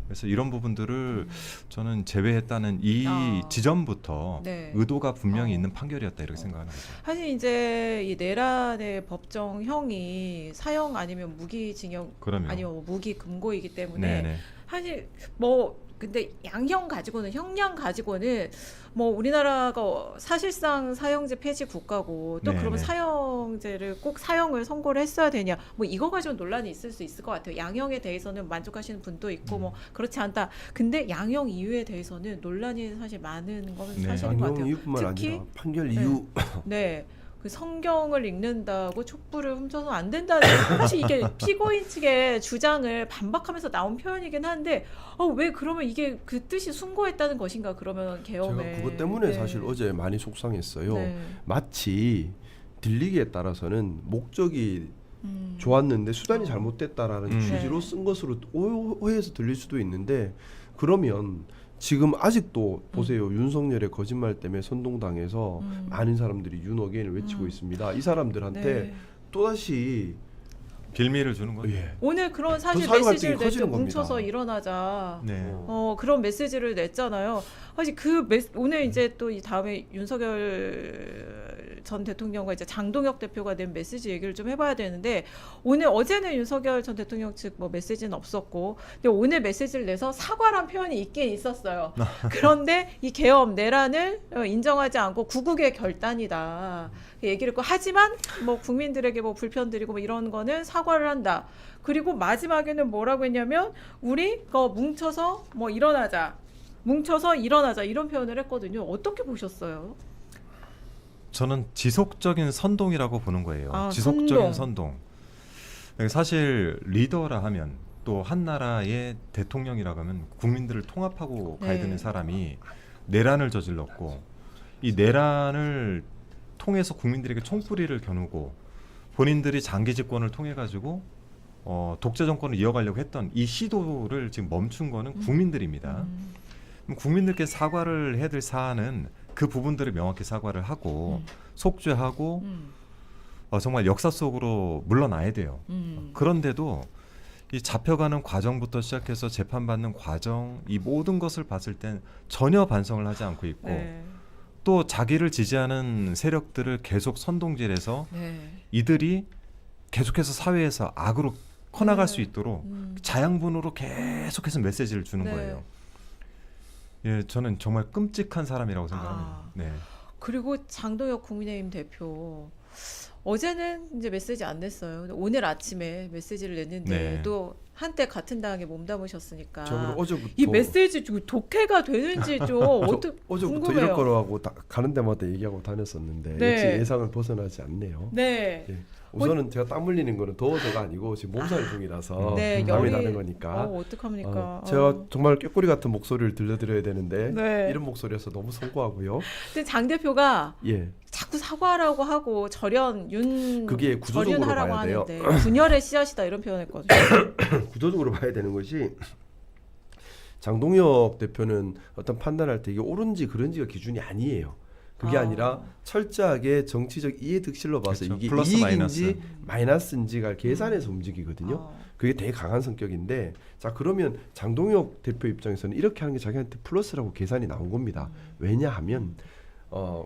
[SPEAKER 2] 그래서 이런 부분들을 저는 제외했다는 이 지점부터
[SPEAKER 1] 네.
[SPEAKER 2] 의도가 분명히 있는 판결이었다 이렇게 생각하는 거죠.
[SPEAKER 1] 사실 이제 이 내란의 법정형이 사형 아니면 무기징역
[SPEAKER 2] 그러면
[SPEAKER 1] 아니면 무기 금고이기 때문에
[SPEAKER 2] 네네.
[SPEAKER 1] 사실 뭐 근데 양형 가지고는 형량 가지고는 뭐 우리나라가 사실상 사형제 폐지 국가고 또
[SPEAKER 2] 네네.
[SPEAKER 1] 그러면 사형제를 꼭 사형을 선고를 했어야 되냐 뭐 이거 가지고 논란이 있을 수 있을 것 같아요. 양형에 대해서는 만족하시는 분도 있고 뭐 그렇지 않다. 근데 양형 이유에 대해서는 논란이 사실 많은 건
[SPEAKER 2] 네.
[SPEAKER 1] 사실인 것
[SPEAKER 3] 양형
[SPEAKER 1] 같아요.
[SPEAKER 3] 이유뿐만
[SPEAKER 1] 특히
[SPEAKER 3] 아니라 판결
[SPEAKER 1] 네.
[SPEAKER 3] 이유
[SPEAKER 1] 네. 그 성경을 읽는다고 촛불을 훔쳐서 안 된다는 사실 이게 피고인 측의 주장을 반박하면서 나온 표현이긴 한데 왜 그러면 이게 그 뜻이 숭고했다는 것인가 그러면 계엄에
[SPEAKER 3] 제가 그것 때문에
[SPEAKER 1] 네.
[SPEAKER 3] 사실 어제 많이 속상했어요.
[SPEAKER 1] 네.
[SPEAKER 3] 마치 들리기에 따라서는 목적이 좋았는데 수단이 잘못됐다라는 취지로
[SPEAKER 1] 네.
[SPEAKER 3] 쓴 것으로 오해해서 들릴 수도 있는데 그러면 지금 아직도 보세요. 윤석열의 거짓말 때문에 선동당해서 많은 사람들이 윤어게인을 외치고 있습니다. 이 사람들한테
[SPEAKER 1] 네.
[SPEAKER 3] 또다시
[SPEAKER 2] 빌미를 주는 거예요.
[SPEAKER 3] 예.
[SPEAKER 1] 오늘 그런 사실
[SPEAKER 3] 더 사회
[SPEAKER 1] 메시지를
[SPEAKER 3] 갈등이
[SPEAKER 1] 냈죠.
[SPEAKER 3] 커지는
[SPEAKER 1] 뭉쳐서
[SPEAKER 3] 겁니다.
[SPEAKER 1] 일어나자.
[SPEAKER 2] 네.
[SPEAKER 1] 그런 메시지를 냈잖아요. 사실 오늘 이제 또 이 다음에 윤석열 전 대통령과 이제 장동혁 대표가 낸 메시지 얘기를 좀 해봐야 되는데 어제는 윤석열 전 대통령 측 뭐 메시지는 없었고 근데 오늘 메시지를 내서 사과란 표현이 있긴 있었어요. 그런데 이 계엄 내란을 인정하지 않고 구국의 결단이다 얘기를 했고 하지만 뭐 국민들에게 뭐 불편 드리고 뭐 이런 거는 사과를 한다. 그리고 마지막에는 뭐라고 했냐면 우리 뭉쳐서 뭐 뭉쳐서 일어나자 이런 표현을 했거든요. 어떻게 보셨어요?
[SPEAKER 2] 저는 지속적인 선동이라고 보는 거예요.
[SPEAKER 1] 아,
[SPEAKER 2] 지속적인 선동. 사실 리더라 하면 또 한 나라의 대통령이라고 하면 국민들을 통합하고 가야
[SPEAKER 1] 네.
[SPEAKER 2] 되는 사람이 내란을 저질렀고 이 내란을 통해서 국민들에게 총뿌리를 겨누고 본인들이 장기 집권을 통해 가지고 독재 정권을 이어가려고 했던 이 시도를 지금 멈춘 거는 국민들입니다. 그럼 국민들께 사과를 해야 될 사안은 그 부분들을 명확히 사과를 하고 속죄하고 정말 역사 속으로 물러나야 돼요. 그런데도 이 잡혀가는 과정부터 시작해서 재판받는 과정 이 모든 것을 봤을 땐 전혀 반성을 하지 않고 있고
[SPEAKER 1] 네.
[SPEAKER 2] 또 자기를 지지하는 세력들을 계속 선동질해서
[SPEAKER 1] 네.
[SPEAKER 2] 이들이 계속해서 사회에서 악으로 커나갈
[SPEAKER 1] 네.
[SPEAKER 2] 수 있도록 자양분으로 계속해서 메시지를 주는
[SPEAKER 1] 네.
[SPEAKER 2] 거예요. 예, 저는 정말 끔찍한 사람이라고 생각합니다. 네.
[SPEAKER 1] 그리고 장동혁 국민의힘 대표 어제는 이제 메시지 안 냈어요. 근데 오늘 아침에 메시지를 냈는데
[SPEAKER 2] 네.
[SPEAKER 1] 또 한때 같은 당에 몸담으셨으니까
[SPEAKER 3] 저는 어제부터
[SPEAKER 1] 이 메시지 좀 독해가 되는지 좀 어떻게
[SPEAKER 3] 어제부터
[SPEAKER 1] 궁금해요.
[SPEAKER 3] 이럴 거라고 가는 데마다 얘기하고 다녔었는데
[SPEAKER 1] 네.
[SPEAKER 3] 역시 예상을 벗어나지 않네요.
[SPEAKER 1] 네.
[SPEAKER 3] 예. 우선은 제가 땀 흘리는 거는 더워서가 아니고 지금 몸살 중이라서
[SPEAKER 1] 네,
[SPEAKER 3] 땀이
[SPEAKER 1] 열이-
[SPEAKER 3] 나는 거니까.
[SPEAKER 1] 어떡합니까?
[SPEAKER 3] 제가 정말 꾀꼬리 같은 목소리를 들려드려야 되는데
[SPEAKER 1] 네.
[SPEAKER 3] 이런 목소리여서 너무 송구하고요.
[SPEAKER 1] 근데 장 대표가
[SPEAKER 3] 예,
[SPEAKER 1] 자꾸 사과하라고 하고 절연
[SPEAKER 3] 그게 구조적으로
[SPEAKER 1] 절연하라고
[SPEAKER 3] 봐야 돼요.
[SPEAKER 1] 하는데 분열의 씨앗이다 이런 표현했거든요.
[SPEAKER 3] 구조적으로 봐야 되는 것이 장동혁 대표는 어떤 판단할 때 이게 옳은지 그른지가 기준이 아니에요. 그게 아니라 철저하게 정치적 이해득실로 봐서
[SPEAKER 2] 그렇죠.
[SPEAKER 3] 이게
[SPEAKER 2] 플러스
[SPEAKER 3] 이익인지 마이너스인지가 계산해서 움직이거든요.
[SPEAKER 1] 어.
[SPEAKER 3] 그게 되게 강한 성격인데 자 그러면 장동혁 대표 입장에서는 이렇게 하는 게 자기한테 플러스라고 계산이 나온 겁니다. 왜냐하면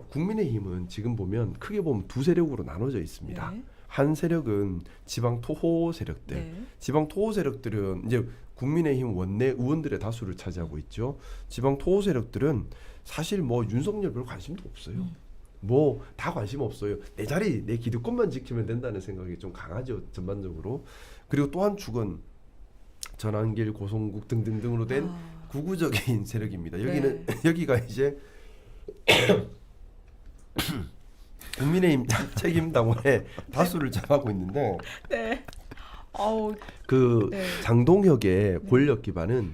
[SPEAKER 3] 국민의힘은 지금 보면 크게 보면 두 세력으로 나눠져 있습니다.
[SPEAKER 1] 네.
[SPEAKER 3] 한 세력은 지방 토호 세력들.
[SPEAKER 1] 네.
[SPEAKER 3] 지방 토호 세력들은 이제 국민의힘 원내 의원들의 다수를 차지하고 있죠. 지방 토호 세력들은 사실 뭐 윤석열 별 관심도 없어요. 뭐 다 관심 없어요. 내 자리 내 기득권만 지키면 된다는 생각이 좀 강하죠 전반적으로. 그리고 또 한 축은 전환길, 고성국 등등등으로 된 구구적인 세력입니다. 여기는 여기가 이제 국민의힘 책임당원의 다수를 장하고 있는데
[SPEAKER 1] 네. 아우,
[SPEAKER 3] 그
[SPEAKER 1] 네.
[SPEAKER 3] 장동혁의 권력 기반은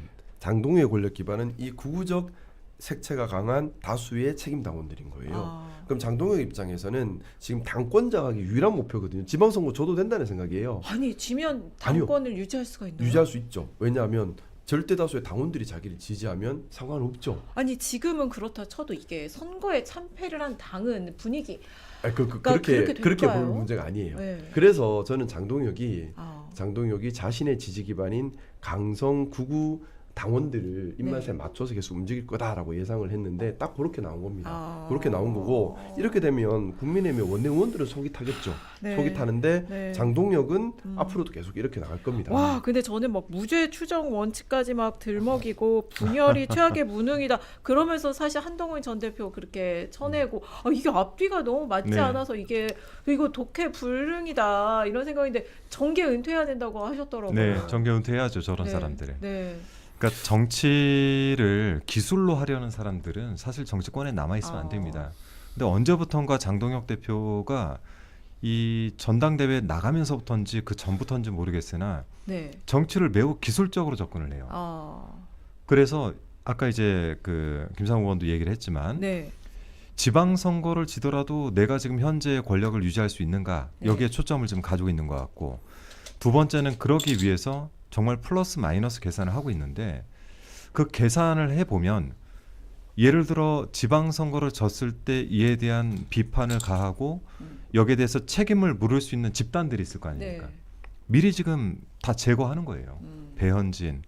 [SPEAKER 3] 이 구구적 색채가 강한 다수의 책임 당원들인 거예요. 그럼 장동혁 입장에서는 지금 당권 장악이 유일한 목표거든요. 지방선거 줘도 된다는 생각이에요.
[SPEAKER 1] 아니 지면 당권을 유지할 수가 있나요?
[SPEAKER 3] 유지할 수 있죠. 왜냐하면 절대 다수의 당원들이 자기를 지지하면 상관없죠.
[SPEAKER 1] 아니 지금은 그렇다 쳐도 이게 선거에 참패를 한 당은 분위기
[SPEAKER 3] 그렇게 볼
[SPEAKER 1] 될까요?
[SPEAKER 3] 문제가 아니에요.
[SPEAKER 1] 네.
[SPEAKER 3] 그래서 저는 장동혁이 자신의 지지 기반인 강성 구구 당원들을 입맛에 맞춰서 계속 움직일 거다라고 예상을 했는데 딱 그렇게 나온 겁니다. 그렇게 나온 거고 이렇게 되면 국민의힘의 원내 의원들은 속이 타겠죠.
[SPEAKER 1] 네.
[SPEAKER 3] 속이 타는데
[SPEAKER 1] 네.
[SPEAKER 3] 장동혁은 앞으로도 계속 이렇게 나갈 겁니다.
[SPEAKER 1] 와, 근데 저는 막 무죄 추정 원칙까지 막 들먹이고 분열이 최악의 무능이다. 그러면서 사실 한동훈 전 대표 그렇게 쳐내고 이게 앞뒤가 너무 맞지
[SPEAKER 2] 네.
[SPEAKER 1] 않아서 이거 독해 불능이다 이런 생각인데 정계 은퇴해야 된다고 하셨더라고요.
[SPEAKER 2] 네, 정계 은퇴해야죠 저런
[SPEAKER 1] 네.
[SPEAKER 2] 사람들은.
[SPEAKER 1] 네.
[SPEAKER 2] 그러니까 정치를 기술로 하려는 사람들은 사실 정치권에 남아 있으면 안 됩니다. 근데 언제부턴가 장동혁 대표가 이 전당대회 나가면서부터인지 그 전부터인지 모르겠으나
[SPEAKER 1] 네.
[SPEAKER 2] 정치를 매우 기술적으로 접근을 해요. 그래서 아까 이제 그 김상우 의원도 얘기를 했지만
[SPEAKER 1] 네.
[SPEAKER 2] 지방선거를 지더라도 내가 지금 현재 권력을 유지할 수 있는가
[SPEAKER 1] 네.
[SPEAKER 2] 여기에 초점을 좀 가지고 있는 것 같고 두 번째는 그러기 위해서 정말 플러스 마이너스 계산을 하고 있는데 그 계산을 해보면 예를 들어 지방선거를 졌을 때 이에 대한 비판을 가하고 여기에 대해서 책임을 물을 수 있는 집단들이 있을 거 아닙니까?
[SPEAKER 1] 네.
[SPEAKER 2] 미리 지금 다 제거하는 거예요. 배현진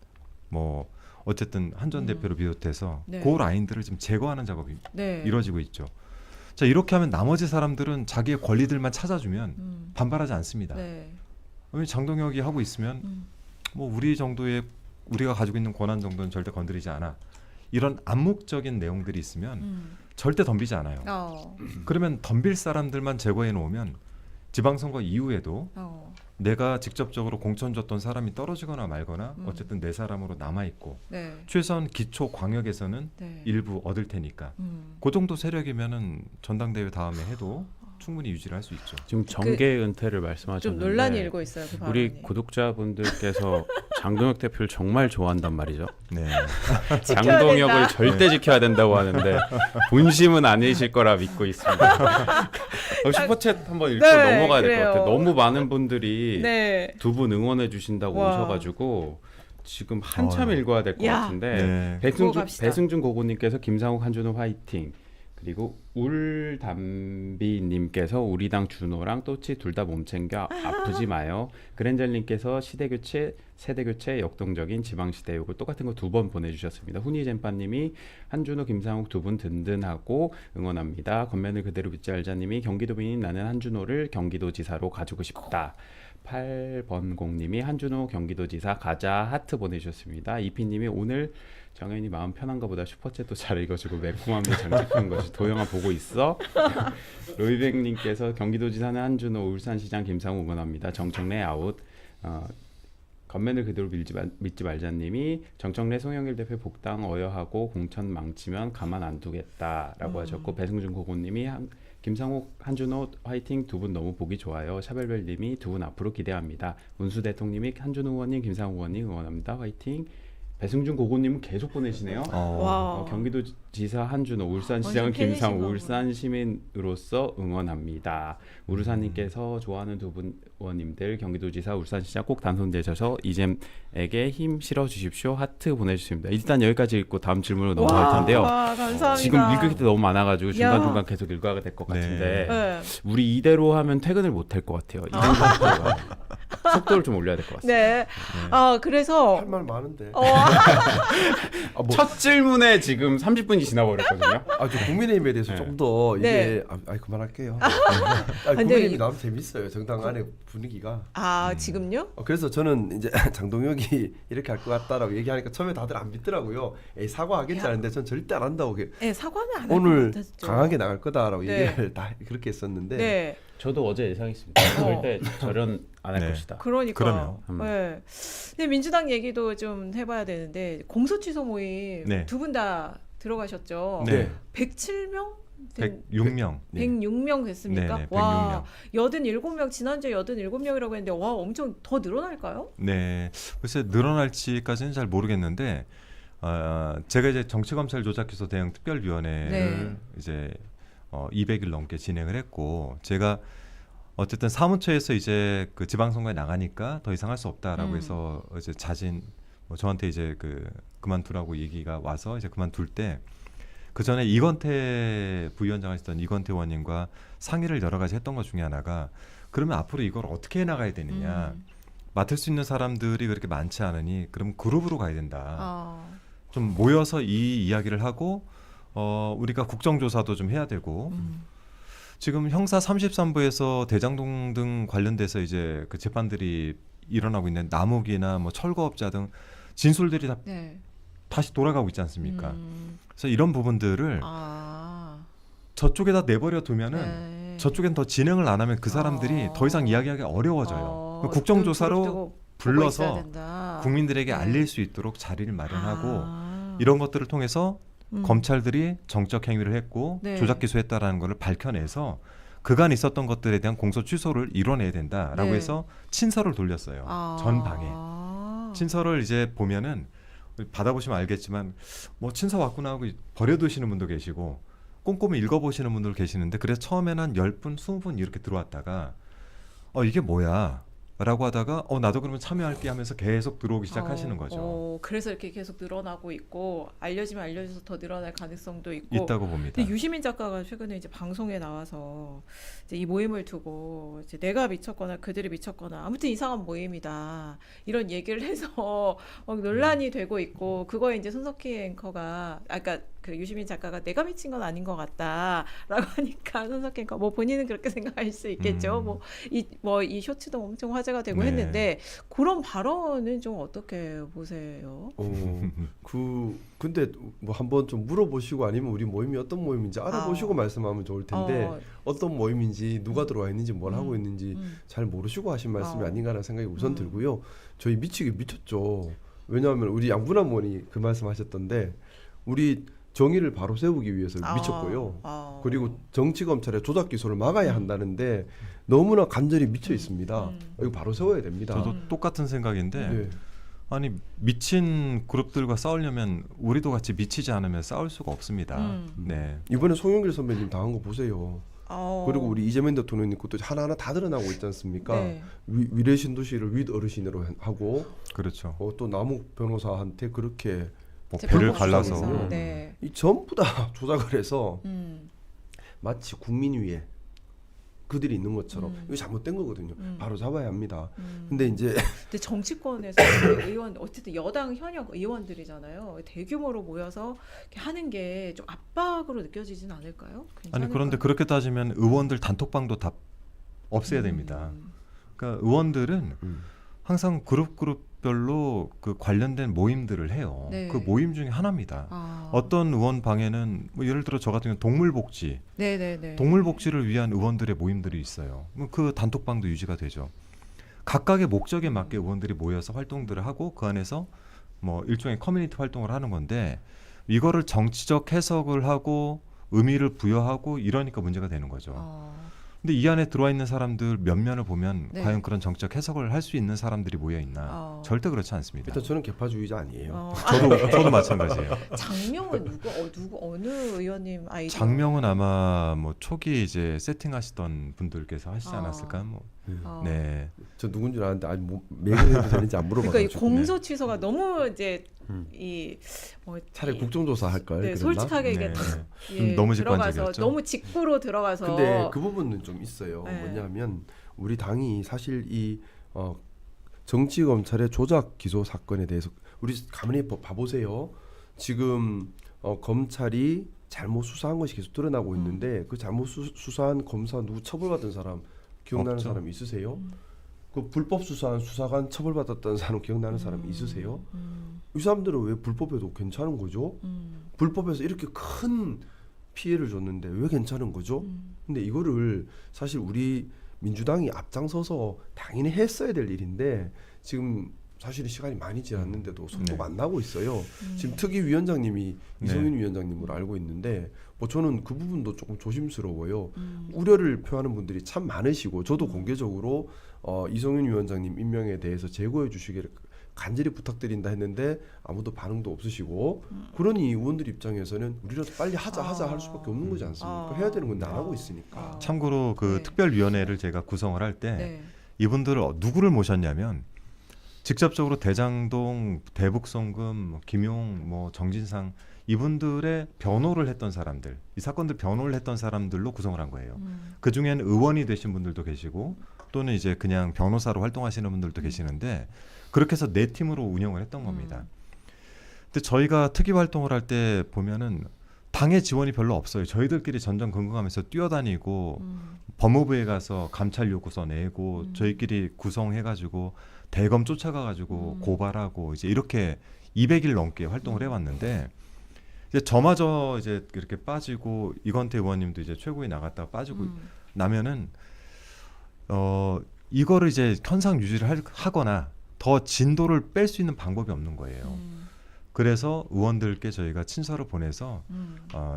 [SPEAKER 2] 뭐 어쨌든 한 전 대표를 비롯해서
[SPEAKER 1] 네.
[SPEAKER 2] 그 라인들을 지금 제거하는 작업이
[SPEAKER 1] 네.
[SPEAKER 2] 이루어지고 있죠. 자 이렇게 하면 나머지 사람들은 자기의 권리들만 찾아주면 반발하지 않습니다.
[SPEAKER 1] 네.
[SPEAKER 2] 왜냐면 장동혁이 하고 있으면 뭐 우리 정도의 우리가 가지고 있는 권한 정도는 절대 건드리지 않아. 이런 암묵적인 내용들이 있으면 절대 덤비지 않아요. 그러면 덤빌 사람들만 제거해 놓으면 지방선거 이후에도 내가 직접적으로 공천 줬던 사람이 떨어지거나 말거나 어쨌든 내 사람으로 남아 있고
[SPEAKER 1] 네.
[SPEAKER 2] 최소한 기초 광역에서는
[SPEAKER 1] 네.
[SPEAKER 2] 일부 얻을 테니까 그 정도 세력이면은 전당대회 다음에 해도 충분히 유지를 할 수 있죠.
[SPEAKER 4] 지금 정계 은퇴를 말씀하셨는데
[SPEAKER 1] 좀 논란이 일고 있어요. 그
[SPEAKER 4] 우리
[SPEAKER 1] 발언이.
[SPEAKER 4] 구독자분들께서 장동혁 대표를 정말 좋아한단 말이죠.
[SPEAKER 2] 네.
[SPEAKER 1] 지켜야
[SPEAKER 4] 장동혁을
[SPEAKER 1] 된다.
[SPEAKER 4] 절대 지켜야 된다고 하는데 본심은 아니실 거라 믿고 있습니다. 슈퍼챗 한번 읽고
[SPEAKER 1] 네,
[SPEAKER 4] 넘어가야 될 것
[SPEAKER 1] 그래요.
[SPEAKER 4] 같아요. 너무 많은 분들이
[SPEAKER 1] 네.
[SPEAKER 4] 두 분 응원해 주신다고
[SPEAKER 1] 와.
[SPEAKER 4] 오셔가지고 지금 한참
[SPEAKER 2] 어.
[SPEAKER 4] 읽어야 될 것
[SPEAKER 1] 야.
[SPEAKER 4] 같은데
[SPEAKER 2] 네.
[SPEAKER 1] 보고 갑시다.
[SPEAKER 4] 배승준 고고님께서 김상욱 한준호 화이팅, 그리고 울담비님께서 우리당 준호랑 또치 둘 다 몸 챙겨 아프지 마요. 그랜젤님께서 시대교체 세대교체 역동적인 지방시대욕을 똑같은 거 2번 보내주셨습니다. 훈이젠빠님이 한준호 김상욱 두 분 든든하고 응원합니다. 겉면을 그대로 믿지 알자님이 경기도민인 나는 한준호를 경기도지사로 가지고 싶다. 8번공님이 한준호 경기도지사 가자 하트 보내주셨습니다. 이피님이 오늘 정현이 마음 편한가 보다 슈퍼챗도 잘 읽어주고 매콤함을 장착한 것이 도영아 보고 있어. 로이백님께서 경기도지사는 한준호, 울산시장 김상우 응원합니다. 정청래 아웃. 겉면을 그대로 믿지 말자님이 정청래 송영길 대표 복당 어여하고 공천 망치면 가만 안 두겠다라고 하셨고, 배승준 고고님이 김상욱 한준호 화이팅 두 분 너무 보기 좋아요. 샤벨벨님이 두 분 앞으로 기대합니다. 운수 대통령님이 한준호 의원님 김상욱 의원님 응원합니다. 화이팅. 배승준 고고님은 계속 보내시네요.
[SPEAKER 1] 와.
[SPEAKER 4] 경기도지사 한준호, 울산시장은
[SPEAKER 1] 완전 팬이신가
[SPEAKER 4] 김상우,
[SPEAKER 1] 보다.
[SPEAKER 4] 울산 시민으로서 응원합니다. 우르사님께서 좋아하는 두 분 의원님들 경기도지사, 울산시장 꼭 당선되셔서 이잼에게 힘 실어 주십시오. 하트 보내주십니다. 일단 여기까지 읽고 다음 질문으로 넘어갈 텐데요.
[SPEAKER 1] 와, 감사합니다.
[SPEAKER 4] 지금 읽을 게 너무 많아가지고
[SPEAKER 1] 야.
[SPEAKER 4] 중간중간 계속 읽어야 될 것
[SPEAKER 2] 네.
[SPEAKER 4] 같은데
[SPEAKER 1] 네.
[SPEAKER 4] 우리 이대로 하면 퇴근을 못 할 것 같아요. 이런 상태가. 속도를 좀 올려야 될 것 같습니다.
[SPEAKER 1] 네. 아, 그래서
[SPEAKER 3] 할 말 많은데. 뭐,
[SPEAKER 4] 첫 질문에 지금 30분이 지나버렸거든요.
[SPEAKER 3] 저 국민의힘에 대해서
[SPEAKER 4] 네.
[SPEAKER 3] 좀 더
[SPEAKER 1] 네.
[SPEAKER 3] 이게 그만할게요.
[SPEAKER 1] 근데
[SPEAKER 3] 국민의힘이
[SPEAKER 1] 이-
[SPEAKER 3] 너무 재밌어요. 정당 안에 분위기가.
[SPEAKER 1] 지금요?
[SPEAKER 3] 그래서 저는 이제 장동혁이 이렇게 할 것 같다라고 얘기하니까 처음에 다들 안 믿더라고요. 에이, 사과하겠지 하는데 전 절대 안 한다고
[SPEAKER 1] 네, 사과는 안 할
[SPEAKER 3] 오늘
[SPEAKER 1] 것 같았죠.
[SPEAKER 3] 강하게 나갈 거다라고
[SPEAKER 1] 네.
[SPEAKER 3] 얘기를 다 그렇게 했었는데
[SPEAKER 1] 네.
[SPEAKER 4] 저도 어제 예상했습니다. 절대 저런 안 할
[SPEAKER 2] 네.
[SPEAKER 4] 것이다.
[SPEAKER 1] 그러니까.
[SPEAKER 2] 그러네요.
[SPEAKER 1] 네. 근데 민주당 얘기도 좀 해봐야 되는데 공소 취소 모임
[SPEAKER 2] 네.
[SPEAKER 1] 두 분 다 들어가셨죠.
[SPEAKER 2] 네.
[SPEAKER 1] 107명?
[SPEAKER 2] 106명.
[SPEAKER 3] 네.
[SPEAKER 1] 106명 됐습니까?
[SPEAKER 2] 네네,
[SPEAKER 1] 와, 87명 지난주에 87명이라고 했는데 와 엄청 더 늘어날까요?
[SPEAKER 2] 네, 글쎄 늘어날지까지는 잘 모르겠는데 제가 이제 정치검찰조작기소 대응 특별위원회를
[SPEAKER 1] 네.
[SPEAKER 2] 이제 200일 넘게 진행을 했고, 제가 어쨌든 사무처에서 이제 그 지방선거에 나가니까 더 이상 할 수 없다라고 해서 이제 자진 저한테 이제 그만두라고 얘기가 와서 이제 그만둘 때, 그 전에 이건태 부위원장을 했던 이건태 의원님과 상의를 여러 가지 했던 것 중에 하나가, 그러면 앞으로 이걸 어떻게 해 나가야 되느냐. 맡을 수 있는 사람들이 그렇게 많지 않으니 그럼 그룹으로 가야 된다. 좀 모여서 이 이야기를 하고 우리가 국정조사도 좀 해야 되고, 지금 형사 33부에서 대장동 등 관련돼서 이제 그 재판들이 일어나고 있는 남욱이나 뭐 철거업자 등 진술들이 다
[SPEAKER 1] 네.
[SPEAKER 2] 다시 돌아가고 있지 않습니까? 그래서 이런 부분들을
[SPEAKER 1] 아.
[SPEAKER 2] 저쪽에다 내버려 두면은
[SPEAKER 1] 네.
[SPEAKER 2] 저쪽엔 더 진행을 안 하면 그 사람들이 더 이상 이야기하기 어려워져요.
[SPEAKER 1] 눈
[SPEAKER 2] 국정조사로
[SPEAKER 1] 두고 보고 있어야
[SPEAKER 2] 불러서
[SPEAKER 1] 된다.
[SPEAKER 2] 국민들에게
[SPEAKER 1] 네.
[SPEAKER 2] 알릴 수 있도록 자리를 마련하고
[SPEAKER 1] 아.
[SPEAKER 2] 이런 것들을 통해서 검찰들이 정적 행위를 했고
[SPEAKER 1] 네.
[SPEAKER 2] 조작 기소했다라는 것을 밝혀내서 그간 있었던 것들에 대한 공소 취소를 이뤄내야 된다라고
[SPEAKER 1] 네.
[SPEAKER 2] 해서 친서를 돌렸어요. 전 방에. 친서를 이제 보면은 받아보시면 알겠지만 뭐 친서 왔구나 하고 버려두시는 분도 계시고 꼼꼼히 읽어보시는 분들 계시는데, 그래서 처음에는 한 10분, 20분 이렇게 들어왔다가 이게 뭐야? 라고 하다가 나도 그러면 참여할게 하면서 계속 들어오기 시작하시는 거죠.
[SPEAKER 1] 그래서 이렇게 계속 늘어나고 있고, 알려지면 알려져서 더 늘어날 가능성도 있고
[SPEAKER 2] 있다고 봅니다.
[SPEAKER 1] 근데 유시민 작가가 최근에 이제 방송에 나와서 이제 이 모임을 두고 이제 내가 미쳤거나 그들이 미쳤거나 아무튼 이상한 모임이다 이런 얘기를 해서 막 논란이 되고 있고, 그거에 이제 손석희 앵커가 아까 그 유시민 작가가 내가 미친 건 아닌 것 같다라고 하니까 손석희 앵커 뭐 본인은 그렇게 생각할 수 있겠죠. 이 쇼츠도 엄청 화제가 되고
[SPEAKER 2] 네.
[SPEAKER 1] 했는데 그런 발언은 좀 어떻게 보세요?
[SPEAKER 3] 근데 뭐 한번 좀 물어보시고 아니면 우리 모임이 어떤 모임인지 알아보시고 말씀하면 좋을 텐데 어떤 모임인지 누가 들어와 있는지 뭘 하고 있는지 잘 모르시고 하신 말씀이 아닌가라는 생각이 우선 들고요. 저희 미쳤죠. 왜냐하면 우리 양분한 의원이 그 말씀하셨던데 우리 정의를 바로 세우기 위해서 미쳤고요. 그리고 정치검찰의 조작 기소를 막아야 한다는데 너무나 간절히 미쳐 있습니다. 이거 바로 세워야 됩니다.
[SPEAKER 2] 저도 똑같은 생각인데
[SPEAKER 3] 네.
[SPEAKER 2] 아니 미친 그룹들과 싸우려면 우리도 같이 미치지 않으면 싸울 수가 없습니다. 네.
[SPEAKER 3] 이번에 송영길 선배님 당한 거 보세요.
[SPEAKER 1] 어.
[SPEAKER 3] 그리고 우리 이재명 대통령님 것도 하나하나 다 드러나고 있지 않습니까?
[SPEAKER 1] 네.
[SPEAKER 3] 위례 신도시를 윗 어르신으로 하고
[SPEAKER 2] 그렇죠.
[SPEAKER 3] 또 남욱 변호사한테 그렇게
[SPEAKER 2] 뭐
[SPEAKER 1] 제
[SPEAKER 2] 배를
[SPEAKER 1] 방법
[SPEAKER 2] 갈라서
[SPEAKER 1] 속에서, 네.
[SPEAKER 3] 이 전부 다 조작을 해서
[SPEAKER 1] 음.
[SPEAKER 3] 마치 국민 위에 그들이 있는 것처럼
[SPEAKER 1] 음.
[SPEAKER 3] 이거 잘못된 거거든요. 바로 잡아야 합니다.
[SPEAKER 1] 음.
[SPEAKER 3] 근데 이제
[SPEAKER 1] 근데 정치권에서 의원 어쨌든 여당 현역 의원들이잖아요. 대규모로 모여서 이렇게 하는 게 좀 압박으로 느껴지진 않을까요?
[SPEAKER 2] 아니 그런데
[SPEAKER 1] 괜찮을까요?
[SPEAKER 2] 그렇게 따지면 의원들 단톡방도 다 없애야 됩니다. 그러니까 의원들은 항상 그룹별로 그 관련된 모임들을 해요.
[SPEAKER 1] 네.
[SPEAKER 2] 그 모임 중에 하나입니다.
[SPEAKER 1] 아.
[SPEAKER 2] 어떤 의원 방에는 뭐 예를 들어 저 같은 경우는 동물복지,
[SPEAKER 1] 네네네.
[SPEAKER 2] 동물복지를 위한 의원들의 모임들이 있어요. 그 단톡방도 유지가 되죠. 각각의 목적에 맞게 의원들이 모여서 활동들을 하고 그 안에서 뭐 일종의 커뮤니티 활동을 하는 건데 이거를 정치적 해석을 하고 의미를 부여하고 이러니까 문제가 되는 거죠.
[SPEAKER 1] 아.
[SPEAKER 2] 근데 이 안에 들어와 있는 사람들 몇면을 보면
[SPEAKER 1] 네.
[SPEAKER 2] 과연 그런 정치적 해석을 할 수 있는 사람들이 모여 있나? 절대 그렇지 않습니다.
[SPEAKER 3] 일단 저는 개파주의자 아니에요.
[SPEAKER 2] 저도 마찬가지예요.
[SPEAKER 1] 장명은 어느 의원님 아이디어?
[SPEAKER 2] 장명은 아마 뭐 초기 이제 세팅하시던 분들께서 하시지 않았을까? 뭐. 네.
[SPEAKER 3] 저 누군 줄 아는데 아직 매근해도 되는지 안 물어봐가지고.
[SPEAKER 1] 그러니까 이 공소 취소가 너무 이제
[SPEAKER 3] 차라리 국정조사 할 걸.
[SPEAKER 1] 네, 솔직하게 이게
[SPEAKER 2] 네. 너무
[SPEAKER 1] 들어가서
[SPEAKER 2] 직관적이었죠.
[SPEAKER 1] 너무 직구로 들어가서.
[SPEAKER 3] 근데 그 부분은 좀 있어요.
[SPEAKER 1] 네.
[SPEAKER 3] 뭐냐면 우리 당이 사실 이 정치 검찰의 조작 기소 사건에 대해서 우리 가만히 봐보세요. 지금 검찰이 잘못 수사한 것이 계속 드러나고 있는데 그 잘못 수사한 검사 누구 처벌받은 사람 기억나는
[SPEAKER 2] 없죠.
[SPEAKER 3] 사람 있으세요? 그 불법 수사한 수사관 처벌받았다는 사람 기억나는 사람 있으세요? 이 사람들은 왜 불법에도 괜찮은 거죠? 불법에서 이렇게 큰 피해를 줬는데 왜 괜찮은 거죠? 근데 이거를 사실 우리 민주당이 앞장서서 당연히 했어야 될 일인데 지금 사실 시간이 많이 지났는데도 속도가 안 나고 있어요. 지금 특위위원장님이 이성윤 위원장님으로 알고 있는데 뭐 저는 그 부분도 조금 조심스러워요. 우려를 표하는 분들이 참 많으시고 저도 공개적으로 이성윤 위원장님 임명에 대해서 제고해 주시기를 간절히 부탁드린다 했는데 아무도 반응도 없으시고 그러니 의원들 입장에서는 우리라도 빨리 하자 할 수밖에 없는 거지 않습니까? 해야 되는 건데 안 하고 있으니까.
[SPEAKER 2] 참고로 그
[SPEAKER 1] 네.
[SPEAKER 2] 특별위원회를 제가 구성을 할 때
[SPEAKER 1] 네.
[SPEAKER 2] 이분들을 누구를 모셨냐면 직접적으로 대장동, 대북송금, 김용, 뭐 정진상 이분들의 변호를 했던 사람들, 이 사건들 변호를 했던 사람들로 구성을 한 거예요. 그 중에는 의원이 되신 분들도 계시고 또는 이제 그냥 변호사로 활동하시는 분들도 계시는데 그렇게 해서 네 팀으로 운영을 했던 겁니다. 근데 저희가 특위 활동을 할 때 보면은 당의 지원이 별로 없어요. 저희들끼리 전전긍긍하면서 뛰어다니고 법무부에 가서 감찰 요구서 내고 저희끼리 구성해가지고 대검 쫓아가가지고 고발하고 이제 이렇게 200일 넘게 활동을 해왔는데 이제 저마저 이제 이렇게 빠지고 이건태 의원님도 이제 최고위 나갔다가 빠지고 나면은 이거를 이제 현상 유지를 하거나 더 진도를 뺄 수 있는 방법이 없는 거예요. 그래서 의원들께 저희가 친서를 보내서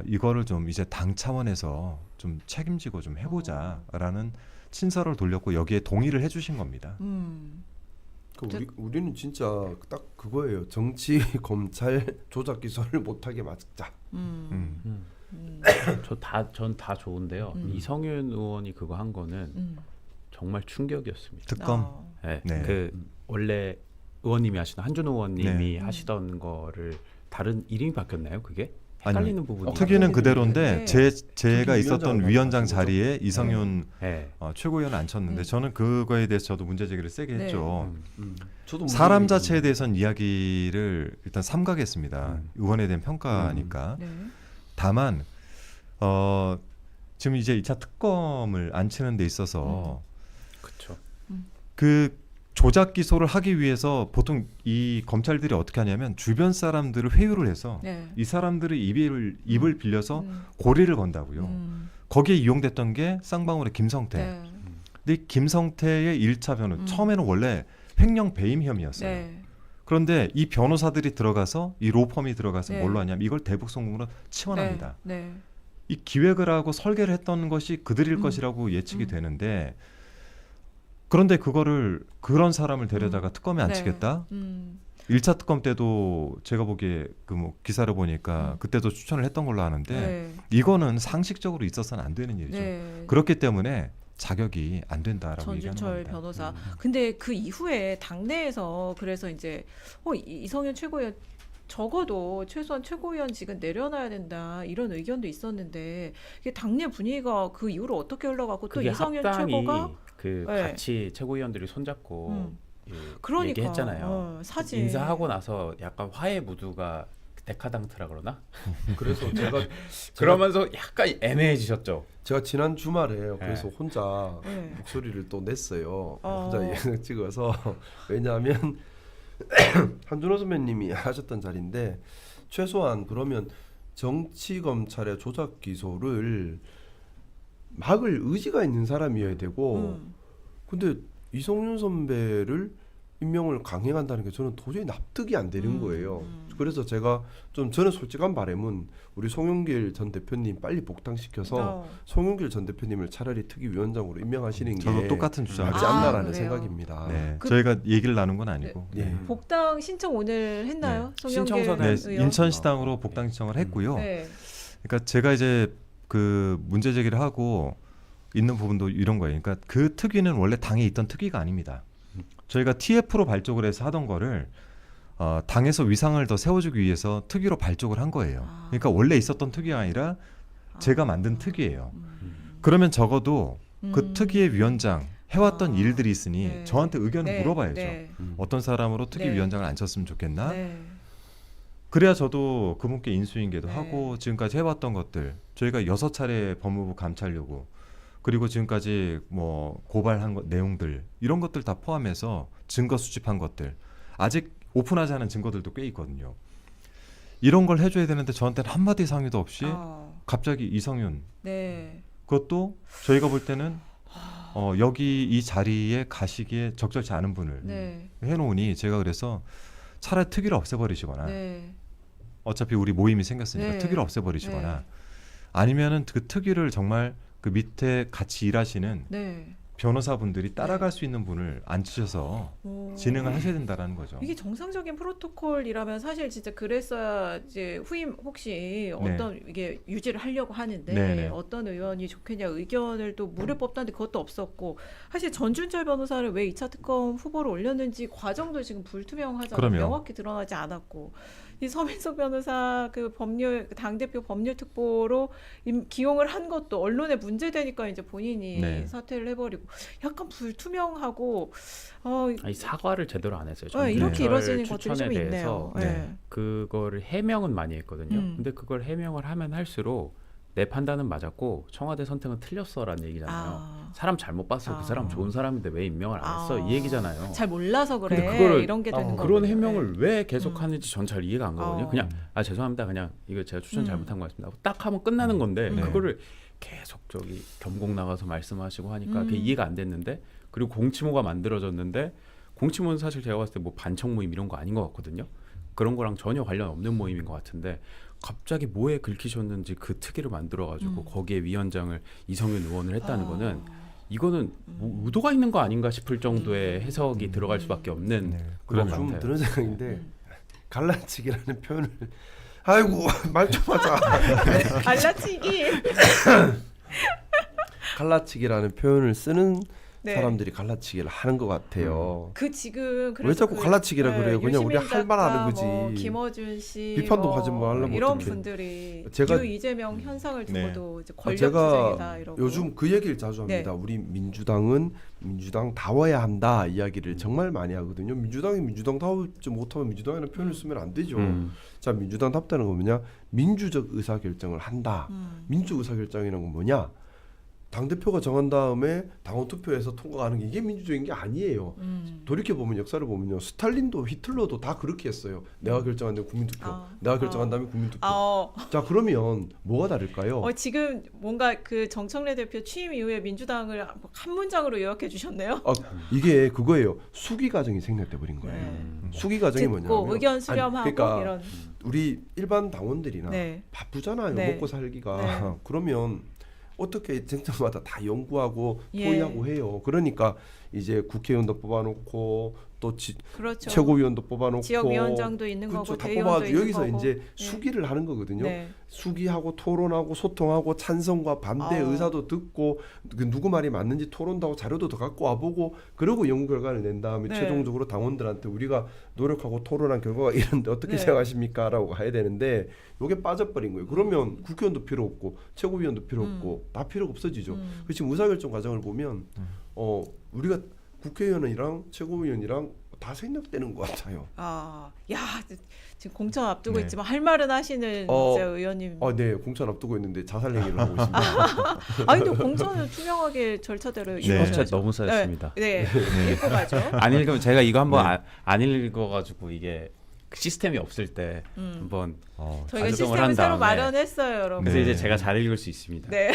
[SPEAKER 2] 이거를 좀 이제 당 차원에서 좀 책임지고 좀 해보자라는 친서를 돌렸고 여기에 동의를 해주신 겁니다.
[SPEAKER 3] 우리는 진짜 딱 그거예요. 정치 검찰 조작 기소를 못하게 막자.
[SPEAKER 4] 전 다 좋은데요. 이성윤 의원이 그거 한 거는 정말 충격이었습니다.
[SPEAKER 2] 특검.
[SPEAKER 4] 네.
[SPEAKER 2] 네.
[SPEAKER 4] 그 원래 의원님이 하시던 한준호 의원님이
[SPEAKER 2] 네.
[SPEAKER 4] 하시던 거를 다른 이름이 바뀌었나요? 그게 헷갈리는 부분이.
[SPEAKER 2] 특위는 그대로인데
[SPEAKER 1] 네.
[SPEAKER 2] 제가 있었던 위원장 자리에 이성윤
[SPEAKER 4] 네.
[SPEAKER 2] 최고위원을 앉혔는데 저는 그거에 대해서 저도 문제 제기를 세게
[SPEAKER 1] 네.
[SPEAKER 2] 했죠.
[SPEAKER 3] 저도
[SPEAKER 2] 사람 자체에 대해서는 이야기를 일단 삼가겠습니다. 의원에 대한 평가니까.
[SPEAKER 1] 네.
[SPEAKER 2] 다만 지금 이제 2차 특검을 안치는 데 있어서
[SPEAKER 4] 그렇죠.
[SPEAKER 2] 그 조작 기소를 하기 위해서 보통 이 검찰들이 어떻게 하냐면 주변 사람들을 회유를 해서
[SPEAKER 1] 네.
[SPEAKER 2] 이 사람들의 입을 빌려서 고리를 건다고요. 거기에 이용됐던 게 쌍방울의 김성태.
[SPEAKER 1] 네.
[SPEAKER 2] 근데 이 김성태의 1차 변호 처음에는 원래 횡령 배임 혐의였어요.
[SPEAKER 1] 네.
[SPEAKER 2] 그런데 이 변호사들이 들어가서 이 로펌이 들어가서
[SPEAKER 1] 네.
[SPEAKER 2] 뭘로 하냐면 이걸 대북송금으로 치환합니다.
[SPEAKER 1] 네.
[SPEAKER 2] 이 기획을 하고 설계를 했던 것이 그들일 것이라고 예측이 되는데 그런데 그거를 그런 사람을 데려다가 특검에 안
[SPEAKER 1] 네.
[SPEAKER 2] 치겠다? 1차 특검 때도 제가 보기에 그 뭐 기사를 보니까 그때도 추천을 했던 걸로 아는데
[SPEAKER 1] 네.
[SPEAKER 2] 이거는 상식적으로 있어서는 안 되는 일이죠.
[SPEAKER 1] 네.
[SPEAKER 2] 그렇기 때문에 자격이 안 된다라고 얘기하는
[SPEAKER 1] 전준철
[SPEAKER 2] 겁니다.
[SPEAKER 1] 변호사. 근데 그 이후에 당내에서 그래서 이제 이성윤 최고위원 적어도 최소한 최고위원직은 내려놔야 된다 이런 의견도 있었는데 이게 당내 분위기가 그 이후로 어떻게 흘러가고 또
[SPEAKER 4] 그게
[SPEAKER 1] 이성윤
[SPEAKER 4] 합당이
[SPEAKER 1] 최고가
[SPEAKER 4] 그
[SPEAKER 1] 네.
[SPEAKER 4] 같이 최고위원들이 손잡고
[SPEAKER 1] 그러니까
[SPEAKER 4] 얘기했잖아요.
[SPEAKER 1] 사진
[SPEAKER 4] 인사하고 나서 약간 화해 무드가 데카당트라 그러나?
[SPEAKER 3] 그래서 제가
[SPEAKER 4] 그러면서 약간 애매해지셨죠.
[SPEAKER 3] 제가 지난 주말에 그래서 혼자
[SPEAKER 1] 네.
[SPEAKER 3] 목소리를 또 냈어요.
[SPEAKER 1] 어.
[SPEAKER 3] 혼자 예능 찍어서 왜냐하면 한준호 선배님이 하셨던 자리인데 최소한 그러면 정치 검찰의 조작 기소를 막을 의지가 있는 사람이어야 되고 근데 이성윤 선배를 임명을 강행한다는 게 저는 도저히 납득이 안 되는 거예요. 그래서 제가 좀 저는 솔직한 바람은 우리 송영길 전 대표님 빨리 복당시켜서 송영길 전 대표님을 차라리 특위위원장으로 임명하시는 게
[SPEAKER 2] 저도 똑같은 주장을
[SPEAKER 3] 맞지
[SPEAKER 1] 아,
[SPEAKER 3] 않나라는
[SPEAKER 1] 그래요?
[SPEAKER 3] 생각입니다.
[SPEAKER 2] 네,
[SPEAKER 1] 그-
[SPEAKER 2] 저희가 얘기를 나눈 건 아니고.
[SPEAKER 3] 네.
[SPEAKER 1] 복당 신청 오늘 했나요? 송영길
[SPEAKER 4] 신청서는
[SPEAKER 2] 네,
[SPEAKER 1] 의원?
[SPEAKER 2] 인천시당으로 복당 신청을 했고요.
[SPEAKER 1] 네.
[SPEAKER 2] 그러니까 제가 이제 그 문제 제기를 하고 있는 부분도 이런 거예요. 그러니까 그 특위는 원래 당에 있던 특위가 아닙니다. 저희가 TF로 발족을 해서 하던 거를 당에서 위상을 더 세워주기 위해서 특위로 발족을 한 거예요. 그러니까 원래 있었던 특위가 아니라 제가 만든 특위예요. 그러면 적어도 그 특위의 위원장 해왔던 일들이 있으니
[SPEAKER 1] 네.
[SPEAKER 2] 저한테 의견을
[SPEAKER 1] 네.
[SPEAKER 2] 물어봐야죠.
[SPEAKER 1] 네.
[SPEAKER 2] 어떤 사람으로 특위
[SPEAKER 1] 네.
[SPEAKER 2] 위원장을 앉혔으면 좋겠나?
[SPEAKER 1] 네.
[SPEAKER 2] 그래야 저도 그분께 인수인계도
[SPEAKER 1] 네.
[SPEAKER 2] 하고 지금까지 해왔던 것들 저희가 6차례 법무부 감찰 요구 그리고 지금까지 뭐 고발한 내용들 이런 것들 다 포함해서 증거 수집한 것들 아직 오픈하지 않은 증거들도 꽤 있거든요. 이런 걸 해줘야 되는데 저한테는 한마디 상의도 없이 갑자기 이성윤
[SPEAKER 1] 네.
[SPEAKER 2] 그것도 저희가 볼 때는 여기 이 자리에 가시기에 적절치 않은 분을
[SPEAKER 1] 네.
[SPEAKER 2] 해놓으니 제가 그래서 차라리 특위를 없애버리시거나
[SPEAKER 1] 네.
[SPEAKER 2] 어차피 우리 모임이 생겼으니까
[SPEAKER 1] 네.
[SPEAKER 2] 특위를 없애버리시거나
[SPEAKER 1] 네.
[SPEAKER 2] 아니면은 그 특위를 정말 그 밑에 같이 일하시는
[SPEAKER 1] 네.
[SPEAKER 2] 변호사분들이 따라갈 수 있는 분을 앉히셔서
[SPEAKER 1] 오.
[SPEAKER 2] 진행을 하셔야 된다라는 거죠.
[SPEAKER 1] 이게 정상적인 프로토콜이라면 사실 진짜 그랬어야 이제 후임 혹시 어떤 이게 유지를 하려고 하는데
[SPEAKER 2] 네네.
[SPEAKER 1] 어떤 의원이 좋겠냐 의견을 또 물을 법한데 그것도 없었고 사실 전준철 변호사를 왜 2차 특검 후보로 올렸는지 과정도 지금 불투명하잖아요.
[SPEAKER 2] 그럼요.
[SPEAKER 1] 명확히 드러나지 않았고 이 서민석 변호사 그 법률 당대표 법률 특보로 기용을 한 것도 언론에 문제되니까 이제 본인이
[SPEAKER 2] 네.
[SPEAKER 1] 사퇴를 해버리고 약간 불투명하고
[SPEAKER 4] 아니 사과를 제대로 안 했어요.
[SPEAKER 1] 이렇게
[SPEAKER 2] 네.
[SPEAKER 1] 이루어지는 것들이
[SPEAKER 4] 추천에
[SPEAKER 1] 좀
[SPEAKER 4] 대해서
[SPEAKER 1] 있네요.
[SPEAKER 2] 네.
[SPEAKER 4] 그거를 해명은 많이 했거든요. 근데 그걸 해명을 하면 할수록 내 판단은 맞았고 청와대 선택은 틀렸어라는 얘기잖아요. 사람 잘못 봤어. 그 사람 좋은 사람인데 왜 임명을 안 했어? 이 얘기잖아요.
[SPEAKER 1] 잘 몰라서 그래.
[SPEAKER 4] 근데 그거를
[SPEAKER 1] 이런 게 되는 거예요.
[SPEAKER 4] 그런 해명을 왜 계속하는지 전 잘 이해가 안 가거든요.
[SPEAKER 1] 어.
[SPEAKER 4] 그냥 죄송합니다. 그냥 이거 제가 추천 잘못한 것 같습니다. 딱 하면 끝나는 건데
[SPEAKER 2] 네.
[SPEAKER 4] 그거를 계속 저기 경공 나가서 말씀하시고 하니까 그게 이해가 안 됐는데 그리고 공치모가 만들어졌는데 공치모는 사실 제가 봤을 때 뭐 반청 모임 이런 거 아닌 것 같거든요. 그런 거랑 전혀 관련 없는 모임인 것 같은데 갑자기 뭐에 긁히셨는지 그 특위를 만들어가지고 거기에 위원장을 이성윤 의원을 했다는 거는 이거는 뭐 의도가 있는 거 아닌가 싶을 정도의 해석이 들어갈 수밖에 없는
[SPEAKER 2] 네.
[SPEAKER 4] 그런 것
[SPEAKER 3] 좀
[SPEAKER 4] 같아요.
[SPEAKER 3] 드는 생각인데 갈라치기라는 표현을 아이고 말 좀 하자.
[SPEAKER 1] 갈라치기.
[SPEAKER 3] 갈라치기라는 표현을 쓰는
[SPEAKER 1] 네.
[SPEAKER 3] 사람들이 갈라치기를 하는 것 같아요.
[SPEAKER 1] 그 지금
[SPEAKER 3] 왜 자꾸 갈라치기라 그래요? 그냥 우리 할 말 하는 거지.
[SPEAKER 1] 뭐 김어준 씨,
[SPEAKER 3] 비판도 하지 말라면
[SPEAKER 1] 이런
[SPEAKER 3] 어떡해.
[SPEAKER 1] 분들이
[SPEAKER 3] 제가-
[SPEAKER 1] 이재명 현상을 두고도 이제 권력
[SPEAKER 3] 제가
[SPEAKER 1] 투쟁이다 이러고.
[SPEAKER 3] 요즘 그 얘기를 자주 합니다. 우리 민주당은 민주당다워야 한다 이야기를 정말 많이 하거든요. 민주당이 민주당다우지 못하면 민주당이라는 표현을 쓰면 안 되죠. 자, 민주당답다는 건 뭐냐? 민주적 의사결정을 한다. 민주 의사결정이라는 건 뭐냐? 당대표가 정한 다음에 당원 투표에서 통과하는 게 이게 민주적인 게 아니에요. 돌이켜보면 역사를 보면요. 스탈린도 히틀러도 다 그렇게 했어요. 내가 결정한 다음에 국민투표. 내가 결정한 다음에 국민투표. 자, 그러면 뭐가 다를까요?
[SPEAKER 1] 지금 뭔가 그 정청래 대표 취임 이후에 민주당을 한 문장으로 요약해 주셨네요.
[SPEAKER 3] 이게 그거예요. 수기 과정이 생략돼 버린 거예요. 수기 과정이
[SPEAKER 1] 듣고
[SPEAKER 3] 뭐냐면
[SPEAKER 1] 의견 수렴하고
[SPEAKER 3] 그러니까
[SPEAKER 1] 이런.
[SPEAKER 3] 우리 일반 당원들이나
[SPEAKER 1] 네.
[SPEAKER 3] 바쁘잖아요.
[SPEAKER 1] 네.
[SPEAKER 3] 먹고 살기가.
[SPEAKER 1] 네.
[SPEAKER 3] 그러면 어떻게 쟁점마다 다 연구하고
[SPEAKER 1] 예.
[SPEAKER 3] 토의하고 해요. 그러니까 이제 국회의원도 뽑아놓고 또
[SPEAKER 1] 그렇죠.
[SPEAKER 3] 최고위원도 뽑아놓고
[SPEAKER 1] 지역위원장도 있는
[SPEAKER 3] 그렇죠.
[SPEAKER 1] 거고
[SPEAKER 3] 다
[SPEAKER 1] 대의원도
[SPEAKER 3] 뽑아가지고
[SPEAKER 1] 있는
[SPEAKER 3] 여기서
[SPEAKER 1] 거고.
[SPEAKER 3] 이제
[SPEAKER 1] 네.
[SPEAKER 3] 수기를 하는 거거든요.
[SPEAKER 1] 네.
[SPEAKER 3] 수기하고 토론하고 소통하고 찬성과 반대 의사도 듣고 그 누구 말이 맞는지 토론도 하고 자료도 더 갖고 와보고 그러고 연구 결과를 낸 다음에
[SPEAKER 1] 네.
[SPEAKER 3] 최종적으로 당원들한테 우리가 노력하고 토론한 결과가 이런데 어떻게
[SPEAKER 1] 네.
[SPEAKER 3] 생각하십니까? 라고 가야 되는데 이게 빠져버린 거예요. 그러면 국회의원도 필요 없고 최고위원도 필요 없고 다 필요가 없어지죠. 그 지금 의사결정 과정을 보면 우리가 국회의원이랑 최고위원이랑 다 생략되는 것 같아요.
[SPEAKER 1] 야 지금 공천 앞두고
[SPEAKER 2] 네.
[SPEAKER 1] 있지만 할 말은 하시는 진짜 의원님.
[SPEAKER 3] 네, 공천 앞두고 있는데 자살 얘기를 하고 있습니다.
[SPEAKER 1] 근데 공천은 투명하게 절차대로
[SPEAKER 2] 네.
[SPEAKER 1] 이루어져야죠.
[SPEAKER 4] 진짜 너무 쌓였습니다.
[SPEAKER 1] 네, 읽고 가죠.
[SPEAKER 4] 안 읽으면 제가 이거 한번
[SPEAKER 2] 네.
[SPEAKER 4] 안 읽어가지고 이게 시스템이 없을 때 한번
[SPEAKER 1] 저희가
[SPEAKER 4] 작성을
[SPEAKER 1] 시스템을
[SPEAKER 4] 한
[SPEAKER 1] 새로
[SPEAKER 4] 다음에
[SPEAKER 1] 마련했어요, 여러분.
[SPEAKER 4] 그래서
[SPEAKER 2] 네.
[SPEAKER 4] 이제 제가 잘 읽을 수 있습니다.
[SPEAKER 1] 네.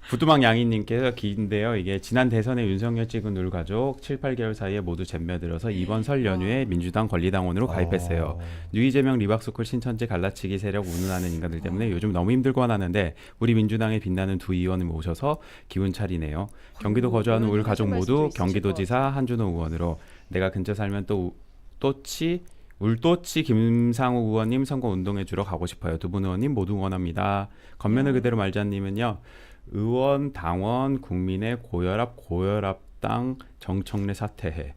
[SPEAKER 4] 부두막 양이님께서 긴데요. 이게 지난 대선에 윤석열 찍은 울가족 7, 8개월 사이에 모두 잼며들어서 이번 설 연휴에 민주당 권리당원으로 가입했어요. 유이재명 리박스쿨 신천지 갈라치기 세력 운운하는 인간들 때문에 요즘 너무 힘들고 하는데 우리 민주당에 빛나는 두 의원을 모셔서 기운 차리네요. 경기도 거주하는 울 가족 모두 경기도지사 한준호 의원으로 내가 근처 살면 울도치 김상우 의원님 선거 운동해 주러 가고 싶어요. 두 분 의원님 모두 응원합니다. 겉면을 그대로 말자님은요. 의원, 당원, 국민의 고혈압당 정청래 사퇴해.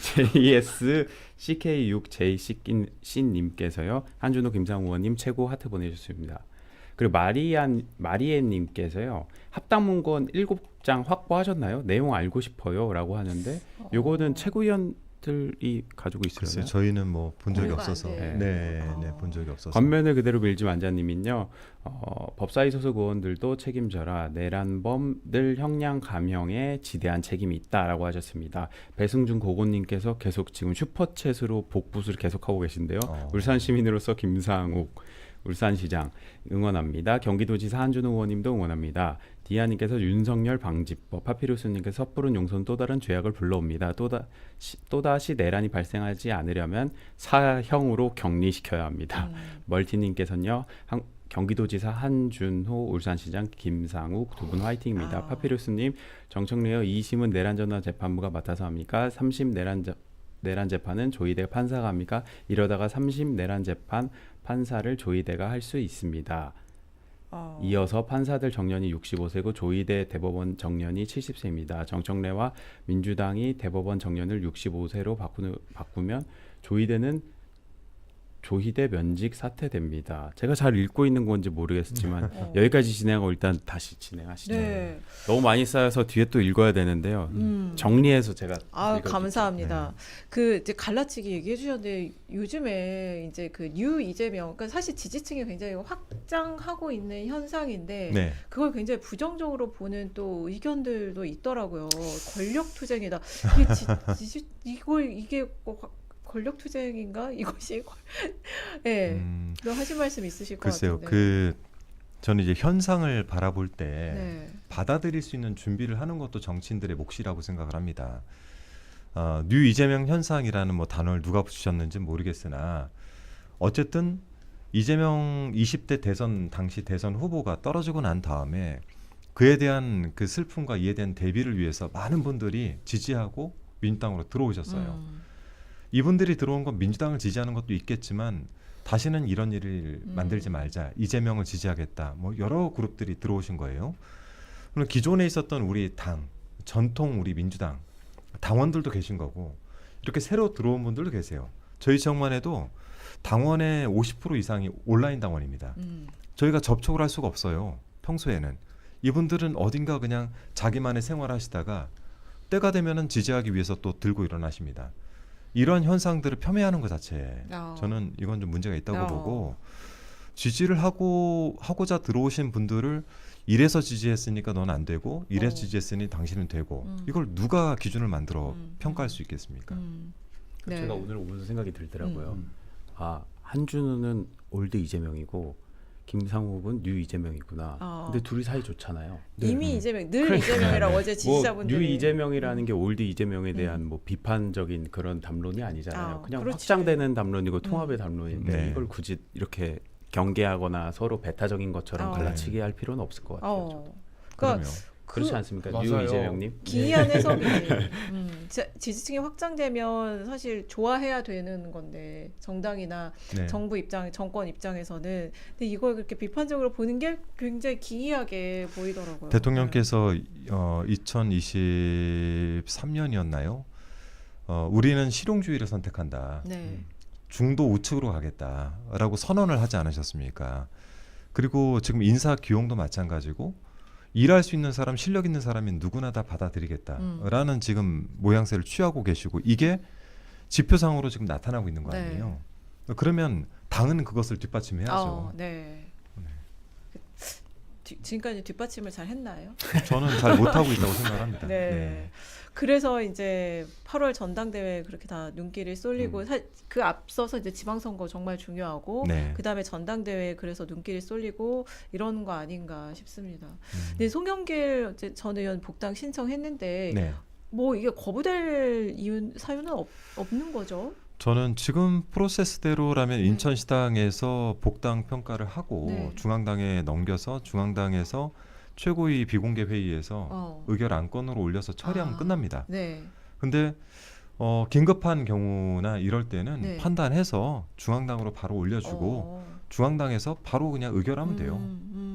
[SPEAKER 4] JS CK6JC님께서요. 한준호 김상우 의원님 최고 하트 보내주셨습니다. 그리고 마리에님께서요. 합당문건 7장 확보하셨나요? 내용 알고 싶어요. 라고 하는데 요거는 최고위원들이 가지고 있어요.
[SPEAKER 2] 글쎄요, 저희는 뭐 본 적이
[SPEAKER 1] 우리가
[SPEAKER 2] 없어서
[SPEAKER 1] 안
[SPEAKER 2] 네, 본 적이 없어서.
[SPEAKER 4] 겉면을 그대로 밀지 만자님은요. 법사위 소속 의원들도 책임져라. 내란범 늘 형량 감형에 지대한 책임이 있다라고 하셨습니다. 배승준 고고님께서 계속 지금 슈퍼챗으로 복붙을 계속하고 계신데요. 울산 시민으로서 김상욱 울산시장 응원합니다. 경기도지사 한준호 의원님도 응원합니다. 디아님께서 윤석열 방지법, 파피루스님께서 섣부른 용서는 또 다른 죄악을 불러옵니다. 또다시 내란이 발생하지 않으려면 사형으로 격리시켜야 합니다. 멀티님께서는요. 경기도지사 한준호, 울산시장 김상욱 두 분 화이팅입니다. 파피루스님, 정청래요. 2심은 내란전화 재판부가 맡아서 합니까? 3심 내란 재판은 조희대 판사가 합니까? 이러다가 3심 내란 재판 판사를 조희대가 할 수 있습니다. 이어서 판사들 정년이 65세고 조희대 대법원 정년이 70세입니다. 정청래와 민주당이 대법원 정년을 65세로 바꾸면 조희대 면직 사퇴됩니다. 제가 잘 읽고 있는 건지 모르겠지만 여기까지 진행하고 일단 다시 진행하시죠.
[SPEAKER 1] 네.
[SPEAKER 4] 너무 많이 쌓여서 뒤에 또 읽어야 되는데요. 정리해서 제가
[SPEAKER 1] 감사합니다. 그 이제 갈라치기 얘기해 주셨는데 요즘에 이제 그 뉴 이재명, 그러니까 사실 지지층이 굉장히 확장하고 있는 현상인데
[SPEAKER 2] 네.
[SPEAKER 1] 그걸 굉장히 부정적으로 보는 또 의견들도 있더라고요. 권력 투쟁이다. 이게 권력 투쟁인가? 이것이 네. 하신 말씀 있으실 것
[SPEAKER 2] 글쎄요.
[SPEAKER 1] 같은데.
[SPEAKER 2] 저는 이제 현상을 바라볼 때
[SPEAKER 1] 네.
[SPEAKER 2] 받아들일 수 있는 준비를 하는 것도 정치인들의 몫이라고 생각을 합니다. 뉴 이재명 현상이라는 뭐 단어를 누가 붙이셨는지 모르겠으나 어쨌든 이재명 20대 대선 당시 대선 후보가 떨어지고 난 다음에 그에 대한 그 슬픔과 이에 대한 대비를 위해서 많은 분들이 지지하고 민주당으로 들어오셨어요. 이분들이 들어온 건 민주당을 지지하는 것도 있겠지만 다시는 이런 일을 만들지 말자. 이재명을 지지하겠다. 뭐 여러 그룹들이 들어오신 거예요. 그럼 기존에 있었던 우리 당, 전통 우리 민주당 당원들도 계신 거고 이렇게 새로 들어온 분들도 계세요. 저희 지역만 해도 당원의 50% 이상이 온라인 당원입니다. 저희가 접촉을 할 수가 없어요. 평소에는. 이분들은 어딘가 그냥 자기만의 생활하시다가 때가 되면은 지지하기 위해서 또 들고 일어나십니다. 이런 현상들을 폄훼하는 것 자체에 저는 이건 좀 문제가 있다고 보고 지지를 하고자 들어오신 분들을 이래서 지지했으니까 넌 안 되고 이래서 지지했으니 당신은 되고 이걸 누가 기준을 만들어 평가할 수 있겠습니까?
[SPEAKER 1] 네.
[SPEAKER 4] 제가 오늘 오면서 생각이 들더라고요. 한준호는 올드 이재명이고 김상욱은 뉴 이재명이구나. 근데 둘이 사이 좋잖아요.
[SPEAKER 1] 이미 이재명, 늘 이재명이라고 어제 지지자분들이.
[SPEAKER 4] 뉴 이재명이라는 게 올드 이재명에 대한 뭐 비판적인 그런 담론이 아니잖아요. 그냥
[SPEAKER 1] 그렇지.
[SPEAKER 4] 확장되는 담론이고 통합의 담론인데
[SPEAKER 2] 네.
[SPEAKER 4] 이걸 굳이 이렇게 경계하거나 서로 배타적인 것처럼 갈라치기 할 필요는 없을 것 같아요.
[SPEAKER 1] 그러니까
[SPEAKER 4] 그렇지 않습니까?
[SPEAKER 3] 맞아요.
[SPEAKER 4] 유이재명님?
[SPEAKER 1] 기이한 해석이 지지층이 확장되면 사실 좋아해야 되는 건데 정당이나
[SPEAKER 2] 네.
[SPEAKER 1] 정부 입장, 정권 입장에서는 근데 이걸 그렇게 비판적으로 보는 게 굉장히 기이하게 보이더라고요.
[SPEAKER 2] 대통령께서 2023년이었나요? 우리는 실용주의를 선택한다.
[SPEAKER 1] 네.
[SPEAKER 2] 중도 우측으로 가겠다라고 선언을 하지 않으셨습니까? 그리고 지금 인사 기용도 마찬가지고 일할 수 있는 사람, 실력 있는 사람이 누구나 다 받아들이겠다라는 지금 모양새를 취하고 계시고 이게 지표상으로 지금 나타나고 있는 거
[SPEAKER 1] 네.
[SPEAKER 2] 아니에요? 그러면 당은 그것을 뒷받침해야죠.
[SPEAKER 1] 네. 지금까지 뒷받침을 잘 했나요?
[SPEAKER 2] 저는 잘 못하고 있다고 생각합니다.
[SPEAKER 1] 네. 그래서 이제 8월 전당대회 그렇게 다 눈길이 쏠리고 그 앞서서 이제 지방선거 정말 중요하고
[SPEAKER 2] 네.
[SPEAKER 1] 그다음에 전당대회 그래서 눈길이 쏠리고 이런 거 아닌가 싶습니다. 근데 송영길 전 의원 복당 신청했는데
[SPEAKER 2] 네.
[SPEAKER 1] 뭐 이게 거부될 사유는 없는 거죠?
[SPEAKER 2] 저는 지금 프로세스대로라면
[SPEAKER 1] 네.
[SPEAKER 2] 인천시당에서 복당 평가를 하고
[SPEAKER 1] 네.
[SPEAKER 2] 중앙당에 넘겨서 중앙당에서 최고위 비공개 회의에서 의결 안건으로 올려서 처리하면 끝납니다.
[SPEAKER 1] 네.
[SPEAKER 2] 근데 긴급한 경우나 이럴 때는
[SPEAKER 1] 네.
[SPEAKER 2] 판단해서 중앙당으로 바로 올려주고 중앙당에서 바로 그냥 의결하면 돼요.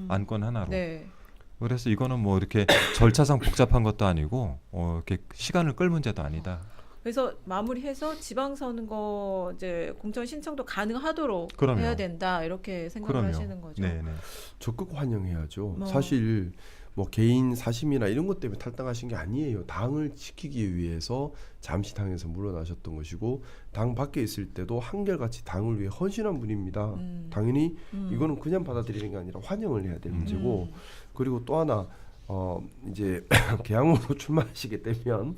[SPEAKER 2] 안건 하나로.
[SPEAKER 1] 네.
[SPEAKER 2] 그래서 이거는 뭐 이렇게 절차상 복잡한 것도 아니고 이렇게 시간을 끌 문제도 아니다.
[SPEAKER 1] 그래서 마무리해서 지방선거 이제 공천 신청도 가능하도록
[SPEAKER 2] 그럼요.
[SPEAKER 1] 해야 된다 이렇게 생각을 하시는 거죠.
[SPEAKER 2] 네.
[SPEAKER 3] 적극 환영해야죠. 사실 뭐 개인 사심이나 이런 것 때문에 탈당하신 게 아니에요. 당을 지키기 위해서 잠시 당에서 물러나셨던 것이고 당 밖에 있을 때도 한결같이 당을 위해 헌신한 분입니다. 당연히 이거는 그냥 받아들이는 게 아니라 환영을 해야 될 문제고 그리고 또 하나 이제 개항으로 출마하시게 되면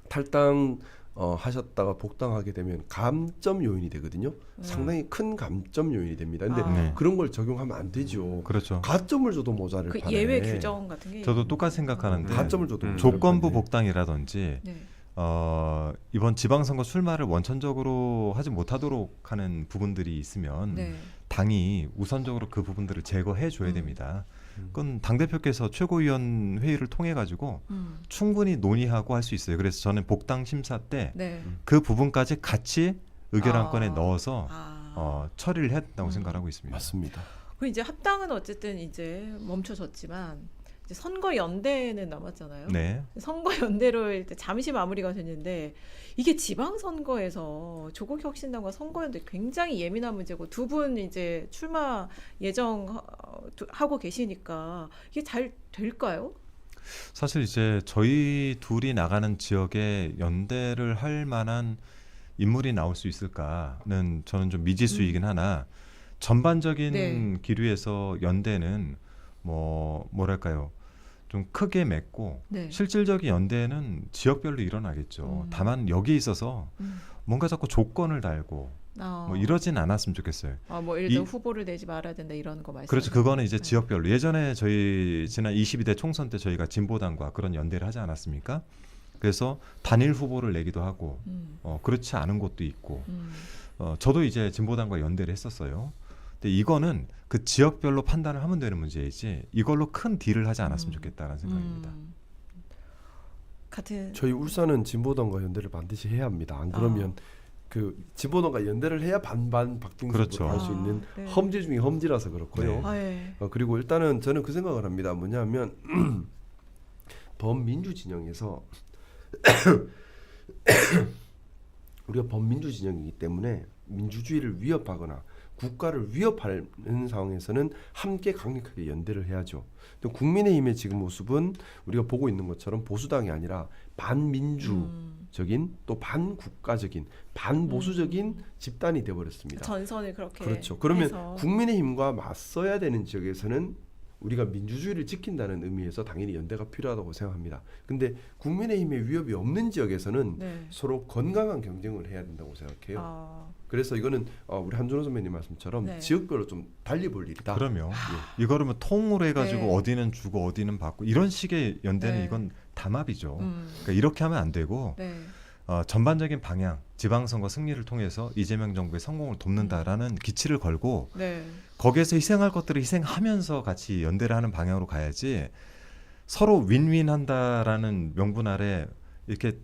[SPEAKER 3] 탈당 하셨다가 복당하게 되면 감점 요인이 되거든요. 상당히 큰 감점 요인이 됩니다. 근데
[SPEAKER 2] 네.
[SPEAKER 3] 그런 걸 적용하면 안 되죠.
[SPEAKER 2] 그렇죠.
[SPEAKER 3] 가점을 줘도 모자를
[SPEAKER 1] 그
[SPEAKER 3] 판에.
[SPEAKER 1] 예외 규정 같은 게
[SPEAKER 2] 저도 똑같이 생각하는데
[SPEAKER 3] 가점을 줘도 모자를
[SPEAKER 2] 조건부
[SPEAKER 3] 판에.
[SPEAKER 2] 복당이라든지
[SPEAKER 1] 네.
[SPEAKER 2] 이번 지방선거 출마를 원천적으로 하지 못하도록 하는 부분들이 있으면
[SPEAKER 1] 네.
[SPEAKER 2] 당이 우선적으로 그 부분들을 제거해 줘야 됩니다. 그건 당대표께서 최고위원 회의를 통해 가지고 충분히 논의하고 할 수 있어요. 그래서 저는 복당 심사 때 그
[SPEAKER 1] 네.
[SPEAKER 2] 부분까지 같이 의결 안건에 넣어서
[SPEAKER 1] 아.
[SPEAKER 2] 처리를 했다고 생각하고 있습니다.
[SPEAKER 3] 맞습니다.
[SPEAKER 1] 그리고 이제 합당은 어쨌든 이제 멈춰졌지만 이제 선거 연대는 남았잖아요.
[SPEAKER 2] 네.
[SPEAKER 1] 선거 연대로 일단 잠시 마무리가 됐는데 이게 지방선거에서 조국혁신당과 선거연대 굉장히 예민한 문제고 두 분 이제 출마 예정하고 계시니까 이게 잘 될까요?
[SPEAKER 2] 사실 이제 저희 둘이 나가는 지역에 연대를 할 만한 인물이 나올 수 있을까는 저는 좀 미지수이긴 하나 전반적인
[SPEAKER 1] 네.
[SPEAKER 2] 기류에서 연대는 뭐랄까요 좀 크게 맺고
[SPEAKER 1] 네.
[SPEAKER 2] 실질적인 연대는 지역별로 일어나겠죠. 다만 여기에 있어서 뭔가 자꾸 조건을 달고 뭐 이러진 않았으면 좋겠어요.
[SPEAKER 1] 뭐 예를 들어 후보를 내지 말아야 된다 이런 거 말씀.
[SPEAKER 2] 그렇죠. 그거는 이제 지역별로 예전에 저희 지난 22대 총선 때 저희가 진보당과 그런 연대를 하지 않았습니까? 그래서 단일 후보를 내기도 하고 그렇지 않은 곳도 있고 저도 이제 진보당과 연대를 했었어요. 근데 이거는 그 지역별로 판단을 하면 되는 문제이지 이걸로 큰 딜을 하지 않았으면 좋겠다는 생각입니다.
[SPEAKER 1] 같은
[SPEAKER 3] 저희 울산은 진보당과 연대를 반드시 해야 합니다. 안 그러면 그 진보당과 연대를 해야 반반 박빙으로
[SPEAKER 2] 그렇죠.
[SPEAKER 3] 갈 수 있는
[SPEAKER 1] 네.
[SPEAKER 3] 험지 중에 험지라서 그렇고요.
[SPEAKER 2] 네.
[SPEAKER 3] 그리고 일단은 저는 그 생각을 합니다. 뭐냐면 범민주 진영에서 우리가 범민주 진영이기 때문에 민주주의를 위협하거나 국가를 위협하는 상황에서는 함께 강력하게 연대를 해야죠. 근데 국민의힘의 지금 모습은 우리가 보고 있는 것처럼 보수당이 아니라 반민주적인 또 반국가적인 반보수적인 집단이 되어버렸습니다.
[SPEAKER 1] 전선을 그렇게
[SPEAKER 3] 그렇죠. 그러면
[SPEAKER 1] 해서.
[SPEAKER 3] 국민의힘과 맞서야 되는 지역에서는 우리가 민주주의를 지킨다는 의미에서 당연히 연대가 필요하다고 생각합니다. 근데 국민의힘의 위협이 없는 지역에서는
[SPEAKER 1] 네.
[SPEAKER 3] 서로 건강한 경쟁을 해야 된다고 생각해요. 그래서 이거는 우리 한준호 선배님 말씀처럼
[SPEAKER 1] 네.
[SPEAKER 3] 지역별로 좀 달리 볼 일이다.
[SPEAKER 2] 그럼요. 이거를 뭐 통으로 해가지고
[SPEAKER 1] 네.
[SPEAKER 2] 어디는 주고 어디는 받고 이런 식의 연대는
[SPEAKER 1] 네.
[SPEAKER 2] 이건 담합이죠. 그러니까 이렇게 하면 안 되고
[SPEAKER 1] 네.
[SPEAKER 2] 전반적인 방향, 지방선거 승리를 통해서 이재명 정부의 성공을 돕는다라는 기치를 걸고
[SPEAKER 1] 네.
[SPEAKER 2] 거기에서 희생할 것들을 희생하면서 같이 연대를 하는 방향으로 가야지 서로 윈윈한다라는 명분 아래 이렇게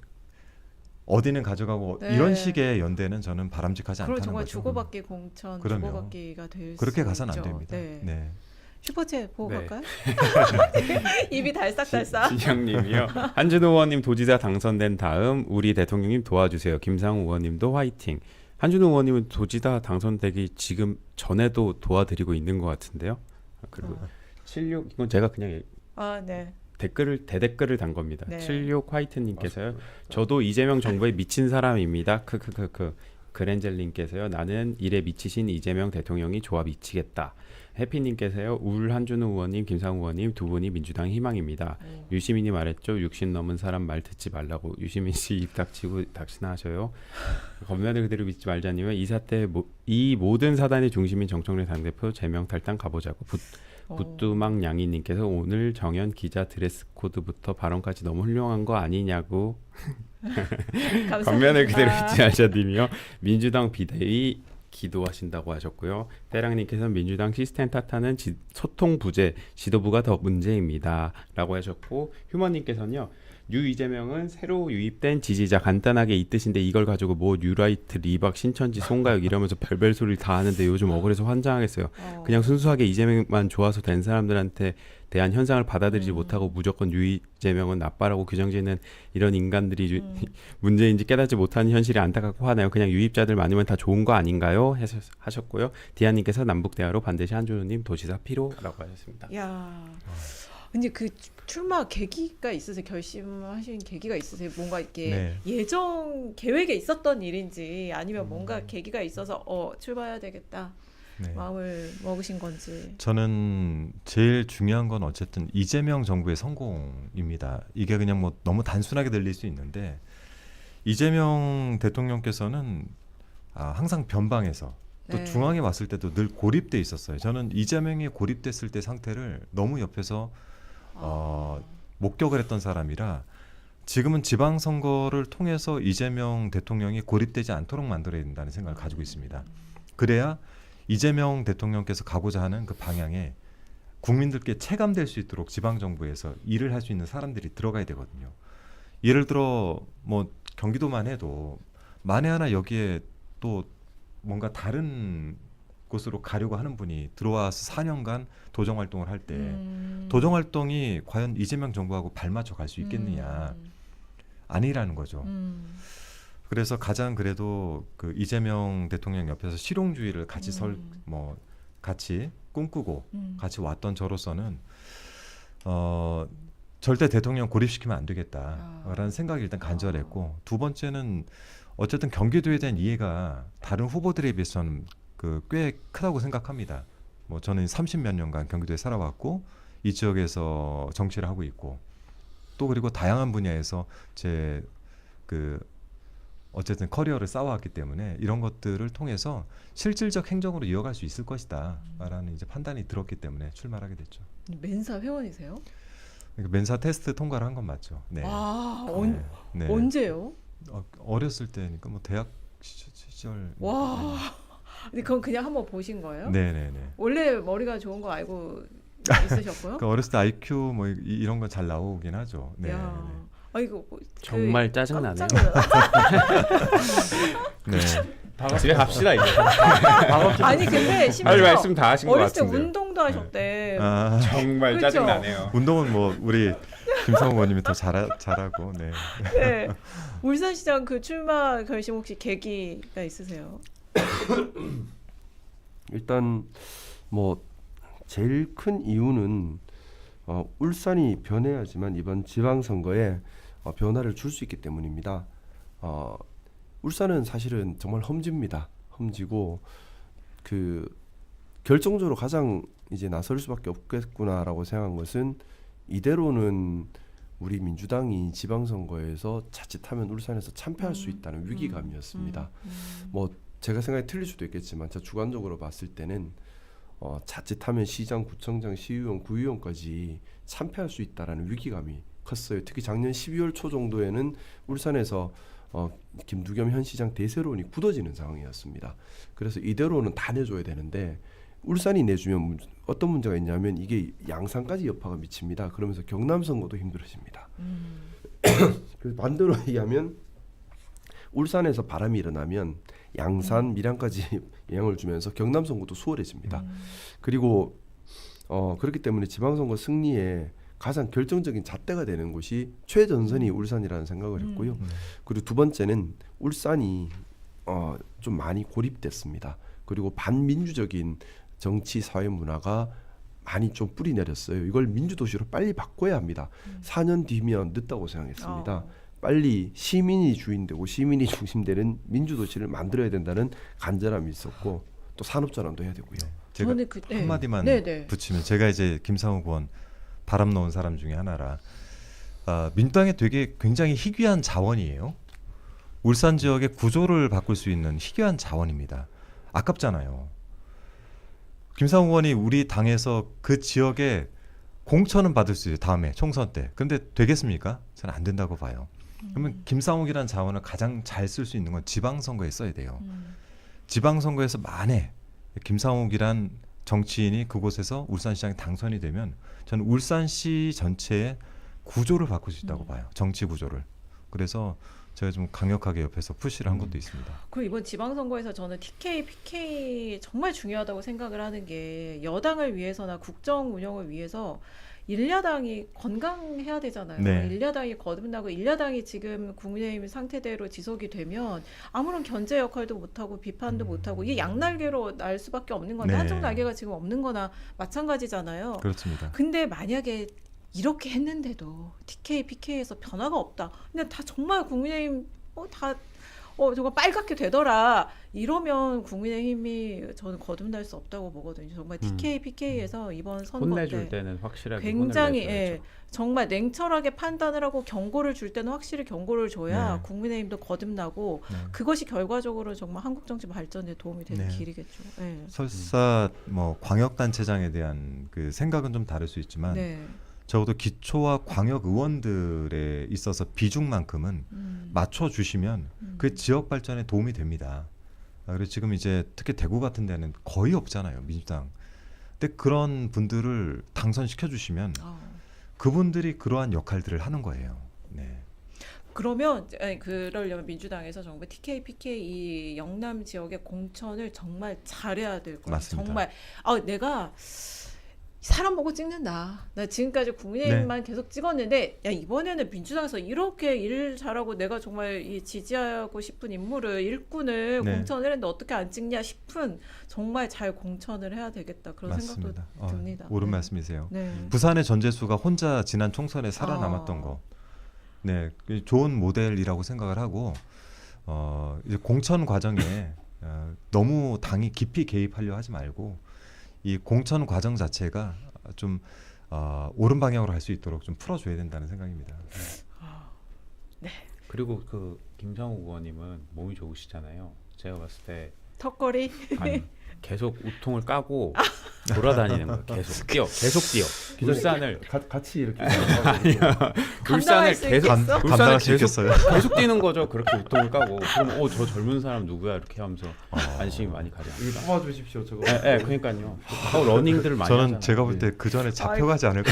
[SPEAKER 2] 어디는 가져가고
[SPEAKER 1] 네.
[SPEAKER 2] 이런 식의 연대는 저는 바람직하지
[SPEAKER 1] 그럼
[SPEAKER 2] 않다는
[SPEAKER 1] 정말
[SPEAKER 2] 거죠.
[SPEAKER 1] 주고받기 공천,
[SPEAKER 2] 그럼요.
[SPEAKER 1] 주고받기가 될 수
[SPEAKER 2] 그렇게 가서는 안
[SPEAKER 1] 있죠.
[SPEAKER 2] 됩니다.
[SPEAKER 1] 네.
[SPEAKER 2] 네.
[SPEAKER 1] 슈퍼챗 보고
[SPEAKER 4] 네.
[SPEAKER 1] 갈까요? 입이 달싹달싹.
[SPEAKER 4] 진영님이요. 한준호 의원님 도지사 당선된 다음 우리 대통령님 도와주세요. 김상우 의원님도 화이팅. 한준호 의원님은 도지사 당선되기 지금 전에도 도와드리고 있는 것 같은데요. 그리고 76 이건 제가 그냥
[SPEAKER 1] 아, 네.
[SPEAKER 4] 대댓글을 단 겁니다.
[SPEAKER 1] 네.
[SPEAKER 4] 76 화이트님께서요. 저도 이재명 정부에 미친 사람입니다. 크크크크. 그랜젤님께서요. 나는 일에 미치신 이재명 대통령이 좋아 미치겠다. 해피님께서요. 울 한준호 의원님, 김상우 의원님 두 분이 민주당 희망입니다. 유시민이 말했죠. 60 넘은 사람 말 듣지 말라고. 유시민 씨 입 닥치고 닥치나셔요. 겉면을 그대로 믿지 말자님은 이 사태 이 모든 사단의 중심인 정청래 당대표 제명 탈당 가보자고. 부뚜막 양이님께서 오늘 정연 기자 드레스 코드부터 발언까지 너무 훌륭한 거 아니냐고.
[SPEAKER 1] 감사합니다.
[SPEAKER 4] 겉면을 그대로 믿지 말자님이요. 민주당 비대위 기도하신다고 하셨고요. 때랑님께서 민주당 시스템 탓하는 소통 부재, 지도부가 더 문제입니다. 라고 하셨고 휴먼님께서는요. 뉴 이재명은 새로 유입된 지지자 간단하게 이 뜻인데 이걸 가지고 뭐 뉴라이트, 리박, 신천지, 송가역 이러면서 별별 소리를 다 하는데 요즘 억울해서 환장하겠어요. 그냥 순수하게 이재명만 좋아서 된 사람들한테 대한 현상을 받아들이지 못하고 무조건 뉴 이재명은 나빠라고 규정짓는 이런 인간들이 문제인지 깨닫지 못하는 현실이 안타깝고 하나요. 그냥 유입자들 많으면 다 좋은 거 아닌가요? 하셨고요. 디아님께서 남북대화로 반드시 한준호님 도지사 필요라고 하셨습니다.
[SPEAKER 1] 야, 근데 그 출마 계기가 있으세요? 결심하신 계기가 있으세요? 뭔가 이렇게
[SPEAKER 2] 네.
[SPEAKER 1] 예정 계획에 있었던 일인지 아니면 뭔가 계기가 있어서 출마해야 되겠다
[SPEAKER 2] 네.
[SPEAKER 1] 마음을 먹으신 건지.
[SPEAKER 2] 저는 제일 중요한 건 어쨌든 이재명 정부의 성공입니다. 이게 그냥 뭐 너무 단순하게 들릴 수 있는데 이재명 대통령께서는 항상 변방에서 또
[SPEAKER 1] 네.
[SPEAKER 2] 중앙에 왔을 때도 늘 고립돼 있었어요. 저는 이재명이 고립됐을 때 상태를 너무 옆에서 목격을 했던 사람이라 지금은 지방선거를 통해서 이재명 대통령이 고립되지 않도록 만들어야 된다는 생각을 가지고 있습니다. 그래야 이재명 대통령께서 가고자 하는 그 방향에 국민들께 체감될 수 있도록 지방정부에서 일을 할 수 있는 사람들이 들어가야 되거든요. 예를 들어 뭐 경기도만 해도 만에 하나 여기에 또 뭔가 다른 곳으로 가려고 하는 분이 들어와서 4년간 도정활동을 할 때 도정활동이 과연 이재명 정부하고 발맞춰 갈 수 있겠느냐. 아니라는 거죠. 그래서 가장 그래도 그 이재명 대통령 옆에서 실용주의를 같이 같이 꿈꾸고 같이 왔던 저로서는 절대 대통령 고립시키면 안 되겠다라는 생각이 일단 간절했고 두 번째는 어쨌든 경기도에 대한 이해가 다른 후보들에 비해서는 꽤 크다고 생각합니다. 뭐 저는 30몇 년간 경기도에 살아왔고 이 지역에서 정치를 하고 있고 또 그리고 다양한 분야에서 제 어쨌든 커리어를 쌓아왔기 때문에 이런 것들을 통해서 실질적 행정으로 이어갈 수 있을 것이다라는 이제 판단이 들었기 때문에 출마를 하게 됐죠.
[SPEAKER 1] 멘사 회원이세요?
[SPEAKER 2] 그러니까 멘사 테스트 통과를 한 건 맞죠. 네.
[SPEAKER 1] 와,
[SPEAKER 2] 네.
[SPEAKER 1] 언제요?
[SPEAKER 2] 어렸을 때니까 뭐 대학 시절.
[SPEAKER 1] 와, 근데 그건 그냥 한번 보신 거예요?
[SPEAKER 2] 네네네.
[SPEAKER 1] 원래 머리가 좋은 거 알고 있으셨고요?
[SPEAKER 2] 그러니까 어렸을 때 IQ 뭐 이런 건 잘 나오긴 하죠. 네.
[SPEAKER 1] 야, 이거
[SPEAKER 4] 정말 짜증나네요.
[SPEAKER 2] 네.
[SPEAKER 4] 집에 갑시다 이제.
[SPEAKER 1] 아니 근데
[SPEAKER 4] 할
[SPEAKER 1] 심지어
[SPEAKER 4] 말씀 다 하신 것
[SPEAKER 1] 어렸을 때
[SPEAKER 4] 같은데요.
[SPEAKER 1] 운동도 하셨대.
[SPEAKER 4] 정말
[SPEAKER 1] 그쵸?
[SPEAKER 4] 짜증나네요.
[SPEAKER 2] 운동은 뭐 우리 김성우 의원님이 더 잘하고. 네.
[SPEAKER 1] 네. 울산시장 출마 결심 혹시 계기가 있으세요?
[SPEAKER 3] 일단 뭐 제일 큰 이유는 울산이 변해야지만 이번 지방선거에 변화를 줄 수 있기 때문입니다. 울산은 사실은 정말 험지입니다. 험지고 결정적으로 가장 이제 나설 수밖에 없겠구나라고 생각한 것은 이대로는 우리 민주당이 지방선거에서 자칫하면 울산에서 참패할 수 있다는 위기감이었습니다. 뭐 제가 생각이 틀릴 수도 있겠지만 제가 주관적으로 봤을 때는 자칫하면 시장, 구청장, 시의원, 구의원까지 참패할 수 있다라는 위기감이 컸어요. 특히 작년 12월 초 정도에는 울산에서 김두겸 현 시장 대세론이 굳어지는 상황이었습니다. 그래서 이대로는 다 내줘야 되는데 울산이 내주면 어떤 문제가 있냐면 이게 양산까지 여파가 미칩니다. 그러면서 경남 선거도 힘들어집니다. 그래서 반대로 얘기하면 울산에서 바람이 일어나면 양산, 밀양까지 영향을 주면서 경남 선거도 수월해집니다. 그리고 그렇기 때문에 지방선거 승리에 가장 결정적인 잣대가 되는 곳이 최전선이 울산이라는 생각을 했고요. 그리고 두 번째는 울산이 좀 많이 고립됐습니다. 그리고 반민주적인 정치 사회 문화가 많이 좀 뿌리 내렸어요. 이걸 민주도시로 빨리 바꿔야 합니다. 4년 뒤면 늦다고 생각했습니다. 빨리 시민이 주인되고 시민이 중심되는 민주도시를 만들어야 된다는 간절함이 있었고 또 산업전환도 해야 되고요.
[SPEAKER 2] 제가 한마디만 붙이면 제가 이제 김상욱 의원 바람 넣은 사람 중에 하나라 민주당에 되게 굉장히 희귀한 자원이에요. 울산 지역의 구조를 바꿀 수 있는 희귀한 자원입니다. 아깝잖아요. 김상욱 의원이 우리 당에서 그 지역에 공천은 받을 수 있어요. 다음에 총선 때. 근데 되겠습니까? 저는 안 된다고 봐요. 그러면 김상욱이라는 자원을 가장 잘 쓸 수 있는 건 지방선거에 써야 돼요. 지방선거에서 만에 김상욱이란 정치인이 그곳에서 울산시장에 당선이 되면 저는 울산시 전체의 구조를 바꿀 수 있다고 봐요. 정치 구조를. 그래서 제가 좀 강력하게 옆에서 푸시를 한 것도 있습니다.
[SPEAKER 1] 그리고 이번 지방선거에서 저는 TK, PK 정말 중요하다고 생각을 하는 게 여당을 위해서나 국정 운영을 위해서 일야당이 건강해야 되잖아요.
[SPEAKER 2] 네.
[SPEAKER 1] 일야당이 거듭나고 일야당이 지금 국민의힘 상태대로 지속이 되면 아무런 견제 역할도 못하고 비판도 못하고 이게 양날개로 날 수밖에 없는 건데
[SPEAKER 2] 네.
[SPEAKER 1] 한쪽 날개가 지금 없는 거나 마찬가지잖아요.
[SPEAKER 2] 그렇습니다.
[SPEAKER 1] 근데 만약에 이렇게 했는데도 TK, PK에서 변화가 없다. 근데 다 정말 국민의힘 정말 빨갛게 되더라. 이러면 국민의힘이 저는 거듭날 수 없다고 보거든요. 정말 TK, PK에서 이번 선거
[SPEAKER 4] 혼내줄
[SPEAKER 1] 때
[SPEAKER 4] 때는 확실하게
[SPEAKER 1] 굉장히
[SPEAKER 4] 혼내줘야죠.
[SPEAKER 1] 정말 냉철하게 판단을 하고 경고를 줄 때는 확실히 경고를 줘야
[SPEAKER 2] 네.
[SPEAKER 1] 국민의힘도 거듭나고
[SPEAKER 2] 네.
[SPEAKER 1] 그것이 결과적으로 정말 한국 정치 발전에 도움이 되는
[SPEAKER 2] 네.
[SPEAKER 1] 길이겠죠. 네.
[SPEAKER 2] 설사 뭐 광역단체장에 대한 그 생각은 좀 다를 수 있지만
[SPEAKER 1] 네.
[SPEAKER 2] 적어도 기초와 광역 의원들에 있어서 비중만큼은 맞춰주시면 그 지역 발전에 도움이 됩니다. 그래서 지금 이제 특히 대구 같은 데는 거의 없잖아요, 민주당. 근데 그런 분들을 당선시켜 주시면 그분들이 그러한 역할들을 하는 거예요. 네.
[SPEAKER 1] 그러면 그러려면 민주당에서 정말 TK, PK 이 영남 지역의 공천을 정말 잘해야 될 거예요.
[SPEAKER 2] 맞습니다.
[SPEAKER 1] 정말 내가 사람 보고 찍는다. 나 지금까지 국민의힘만 계속 찍었는데 야 이번에는 민주당에서 이렇게 일 잘하고 내가 정말 이 지지하고 싶은 인물을 일꾼을
[SPEAKER 2] 네.
[SPEAKER 1] 공천을 했는데 어떻게 안 찍냐 싶은 정말 잘 공천을 해야 되겠다. 그런
[SPEAKER 2] 맞습니다.
[SPEAKER 1] 생각도 듭니다.
[SPEAKER 2] 옳은
[SPEAKER 1] 네.
[SPEAKER 2] 말씀이세요.
[SPEAKER 1] 네.
[SPEAKER 2] 부산의 전재수가 혼자 지난 총선에 살아남았던 거. 네, 좋은 모델이라고 생각을 하고 이제 공천 과정에 너무 당이 깊이 개입하려 하지 말고 이 공천 과정 자체가 좀 옳은 방향으로 할 수 있도록 좀 풀어줘야 된다는 생각입니다.
[SPEAKER 1] 네.
[SPEAKER 4] 그리고 그 김상욱 의원님은 몸이 좋으시잖아요. 제가 봤을 때
[SPEAKER 1] 턱걸이.
[SPEAKER 4] 아니, 계속 우통을 까고 돌아다니는 거예요. 계속 뛰어. 울산을
[SPEAKER 3] 같이 이렇게
[SPEAKER 1] 감당할 수 있겠어?
[SPEAKER 2] 감당할 수 있겠어요?
[SPEAKER 4] 계속 뛰는 거죠. 그렇게 우통을 까고 그럼 저 젊은 사람 누구야 이렇게 하면서 관심이 많이 가지 않을까.
[SPEAKER 3] 뽑아주십시오. 저거.
[SPEAKER 4] 네, 그러니까요. 러닝들을 많이
[SPEAKER 2] 저는
[SPEAKER 4] 하잖아요.
[SPEAKER 2] 제가 볼 때 그 전에 잡혀가지 않을까.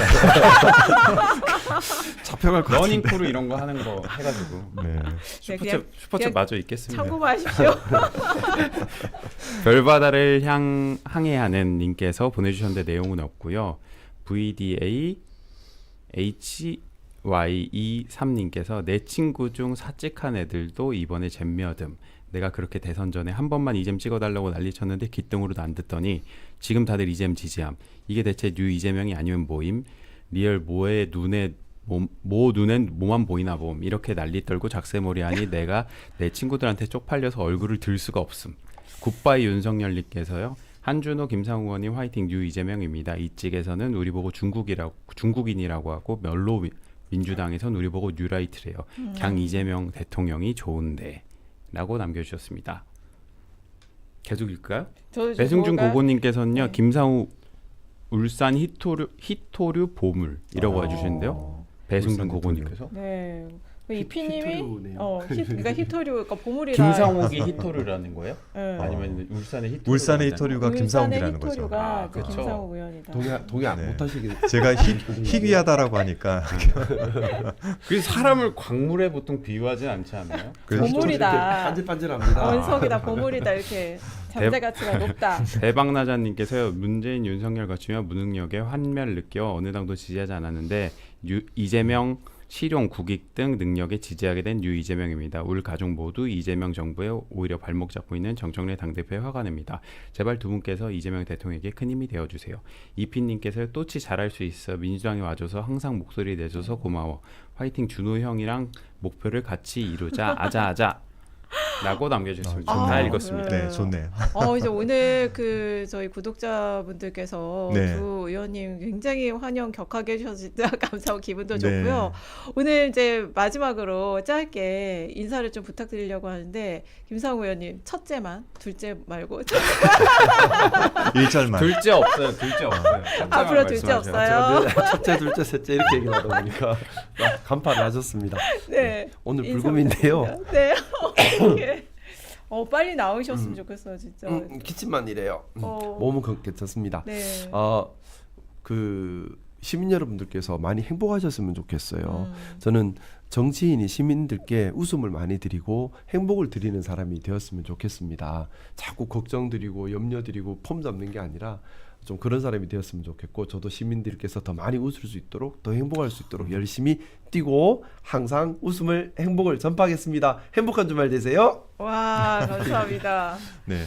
[SPEAKER 2] 잡혀갈 것
[SPEAKER 4] 러닝
[SPEAKER 2] 같은데.
[SPEAKER 4] 크루 이런 거 하는 거 해가지고
[SPEAKER 2] 네.
[SPEAKER 4] 슈퍼챗 마저 있겠습니다.
[SPEAKER 1] 참고하십시오.
[SPEAKER 4] 별바다를 항해하는 님께서 보내주셨는데 내용은 없고요. VDA HY23님께서 내 친구 중 사직한 애들도 이번에 잼며듬. 내가 그렇게 대선 전에 한 번만 이잼 찍어달라고 난리쳤는데 기뚱으로도 안 듣더니 지금 다들 이잼 지지함. 이게 대체 뉴 이재명이 아니면 뭐임? 리얼 모의 눈에 모 눈엔 뭐만 보이나 봄. 이렇게 난리 떨고 작세머리하니 내가 내 친구들한테 쪽팔려서 얼굴을 들 수가 없음. 굿바이 윤석열님께서요. 한준호 김상우 의원님 화이팅 뉴 이재명입니다. 이쪽에서는 우리 보고 중국인이라고 하고 멸로 민주당에서는 우리 보고 뉴라이트래요. 그냥 이재명 대통령이 좋은데 라고 남겨주셨습니다. 계속 읽을까요? 배승준 고고님께서는요.
[SPEAKER 1] 네.
[SPEAKER 4] 김상우 울산 히토류 보물이라고 해주시는데요. 배승준 고고님께서
[SPEAKER 1] 네. 이피님이
[SPEAKER 3] 히토류네요.
[SPEAKER 1] 그러니까 히토류, 그러니까 보물이라.
[SPEAKER 4] 김상욱이 히토류라는 거예요?
[SPEAKER 1] 네.
[SPEAKER 4] 아니면 울산의 히토류?
[SPEAKER 2] 울산의 히토류가
[SPEAKER 1] 울산의
[SPEAKER 2] 김상욱이라는 거죠.
[SPEAKER 1] 히토류가
[SPEAKER 4] 아,
[SPEAKER 1] 그
[SPEAKER 4] 그렇죠.
[SPEAKER 1] 김상욱 의원이다.
[SPEAKER 3] 동의
[SPEAKER 2] 네.
[SPEAKER 3] 못 하시겠.
[SPEAKER 2] 제가 희귀하다라고 하니까
[SPEAKER 4] 그 사람을 광물에 보통 비유하진 않지 않나요?
[SPEAKER 2] 그래서
[SPEAKER 1] 보물이다.
[SPEAKER 3] 반질반질합니다.
[SPEAKER 1] 원석이다, 보물이다, 이렇게 잠재 가치가 높다.
[SPEAKER 4] 대박나자님께서요. 문재인 윤석열 갖추며 무능력에 환멸 느껴 어느 당도 지지하지 않았는데 이재명 실용 국익 등 능력에 지지하게 된 이재명입니다. 울 가족 모두 이재명 정부에 오히려 발목 잡고 있는 정청래 당대표에 화가 납니다. 제발 두 분께서 이재명 대통령에게 큰 힘이 되어주세요. 이피님께서 또치 잘할 수 있어. 민주당에 와줘서 항상 목소리 내줘서 고마워. 화이팅 준호 형이랑 목표를 같이 이루자. 아자아자. 라고 남겨주셨습니다.
[SPEAKER 2] 좋네요.
[SPEAKER 4] 다 읽었습니다.
[SPEAKER 2] 네, 좋네요.
[SPEAKER 1] 이제 오늘 그 저희 구독자분들께서
[SPEAKER 2] 네.
[SPEAKER 1] 두 의원님 굉장히 환영 격하게 해주셔서 진짜 감사하고 기분도
[SPEAKER 2] 네.
[SPEAKER 1] 좋고요. 오늘 이제 마지막으로 짧게 인사를 좀 부탁드리려고 하는데 김상우 의원님 첫째만, 둘째 말고
[SPEAKER 2] 1절만.
[SPEAKER 4] 둘째 없어요. 둘째 없어요.
[SPEAKER 1] 앞으로 둘째 없어요.
[SPEAKER 3] 첫째, 둘째, 셋째 이렇게 얘기하다 보니까 간판 나셨습니다.
[SPEAKER 1] 네.
[SPEAKER 3] 오늘
[SPEAKER 1] 인사
[SPEAKER 3] 불금인데요.
[SPEAKER 1] 부탁드립니다. 네. 어떡해. 빨리 나오셨으면 좋겠어요, 진짜.
[SPEAKER 3] 기침만 이래요.
[SPEAKER 1] 어.
[SPEAKER 3] 몸은 괜찮습니다.
[SPEAKER 1] 네.
[SPEAKER 3] 그 시민 여러분들께서 많이 행복하셨으면 좋겠어요.
[SPEAKER 1] 음.
[SPEAKER 3] 저는 정치인이 시민들께 웃음을 많이 드리고 행복을 드리는 사람이 되었으면 좋겠습니다. 자꾸 걱정 드리고 염려 드리고 폼 잡는 게 아니라 좀 그런 사람이 되었으면 좋겠고, 저도 시민들께서 더 많이 웃을 수 있도록, 더 행복할 수 있도록 열심히 뛰고 항상 웃음을, 행복을 전파하겠습니다. 행복한 주말 되세요.
[SPEAKER 1] 와, 감사합니다.
[SPEAKER 2] 네.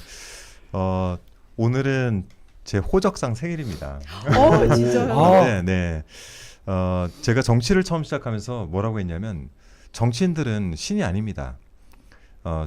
[SPEAKER 2] 오늘은 제 호적상 생일입니다.
[SPEAKER 1] 진짜요?
[SPEAKER 2] 네, 네. 제가 정치를 처음 시작하면서 뭐라고 했냐면 정치인들은 신이 아닙니다.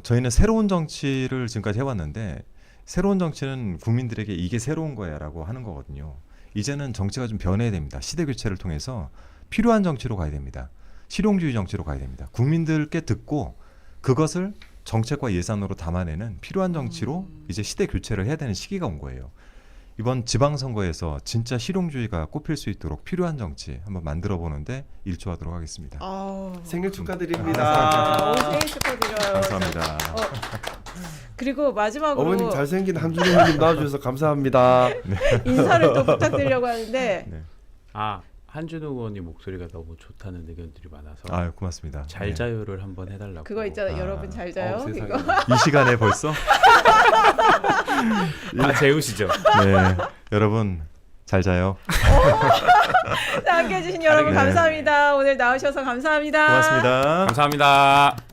[SPEAKER 2] 저희는 새로운 정치를 지금까지 해왔는데 새로운 정치는 국민들에게 이게 새로운 거야라고 하는 거거든요. 이제는 정치가 좀 변해야 됩니다. 시대 교체를 통해서 필요한 정치로 가야 됩니다. 실용주의 정치로 가야 됩니다. 국민들께 듣고 그것을 정책과 예산으로 담아내는 필요한 정치로 이제 시대 교체를 해야 되는 시기가 온 거예요. 이번 지방선거에서 진짜 실용주의가 꼽힐 수 있도록 필요한 정치 한번 만들어 보는데 일조하도록 하겠습니다.
[SPEAKER 3] 생일 축하드립니다.
[SPEAKER 1] 생일 축하드려요.
[SPEAKER 2] 감사합니다.
[SPEAKER 1] 그리고 마지막으로
[SPEAKER 3] 어머님 잘생긴 한준호 형님 나와주셔서 감사합니다.
[SPEAKER 1] 인사를 또 부탁드리려고 하는데
[SPEAKER 2] 네.
[SPEAKER 4] 한준호 의원님 목소리가 너무 좋다는 의견들이 많아서
[SPEAKER 2] 아유, 고맙습니다.
[SPEAKER 4] 잘
[SPEAKER 2] 네.
[SPEAKER 4] 자요를 한번 해달라고.
[SPEAKER 1] 그거 있잖아요. 여러분 잘 자요.
[SPEAKER 3] 세상에.
[SPEAKER 1] 이거.
[SPEAKER 2] 이 시간에 벌써?
[SPEAKER 4] 재우시죠.
[SPEAKER 2] 네. 여러분 잘 자요.
[SPEAKER 1] 함께해 주신 여러분
[SPEAKER 2] 네.
[SPEAKER 1] 감사합니다. 오늘 나오셔서 감사합니다.
[SPEAKER 2] 고맙습니다.
[SPEAKER 4] 감사합니다.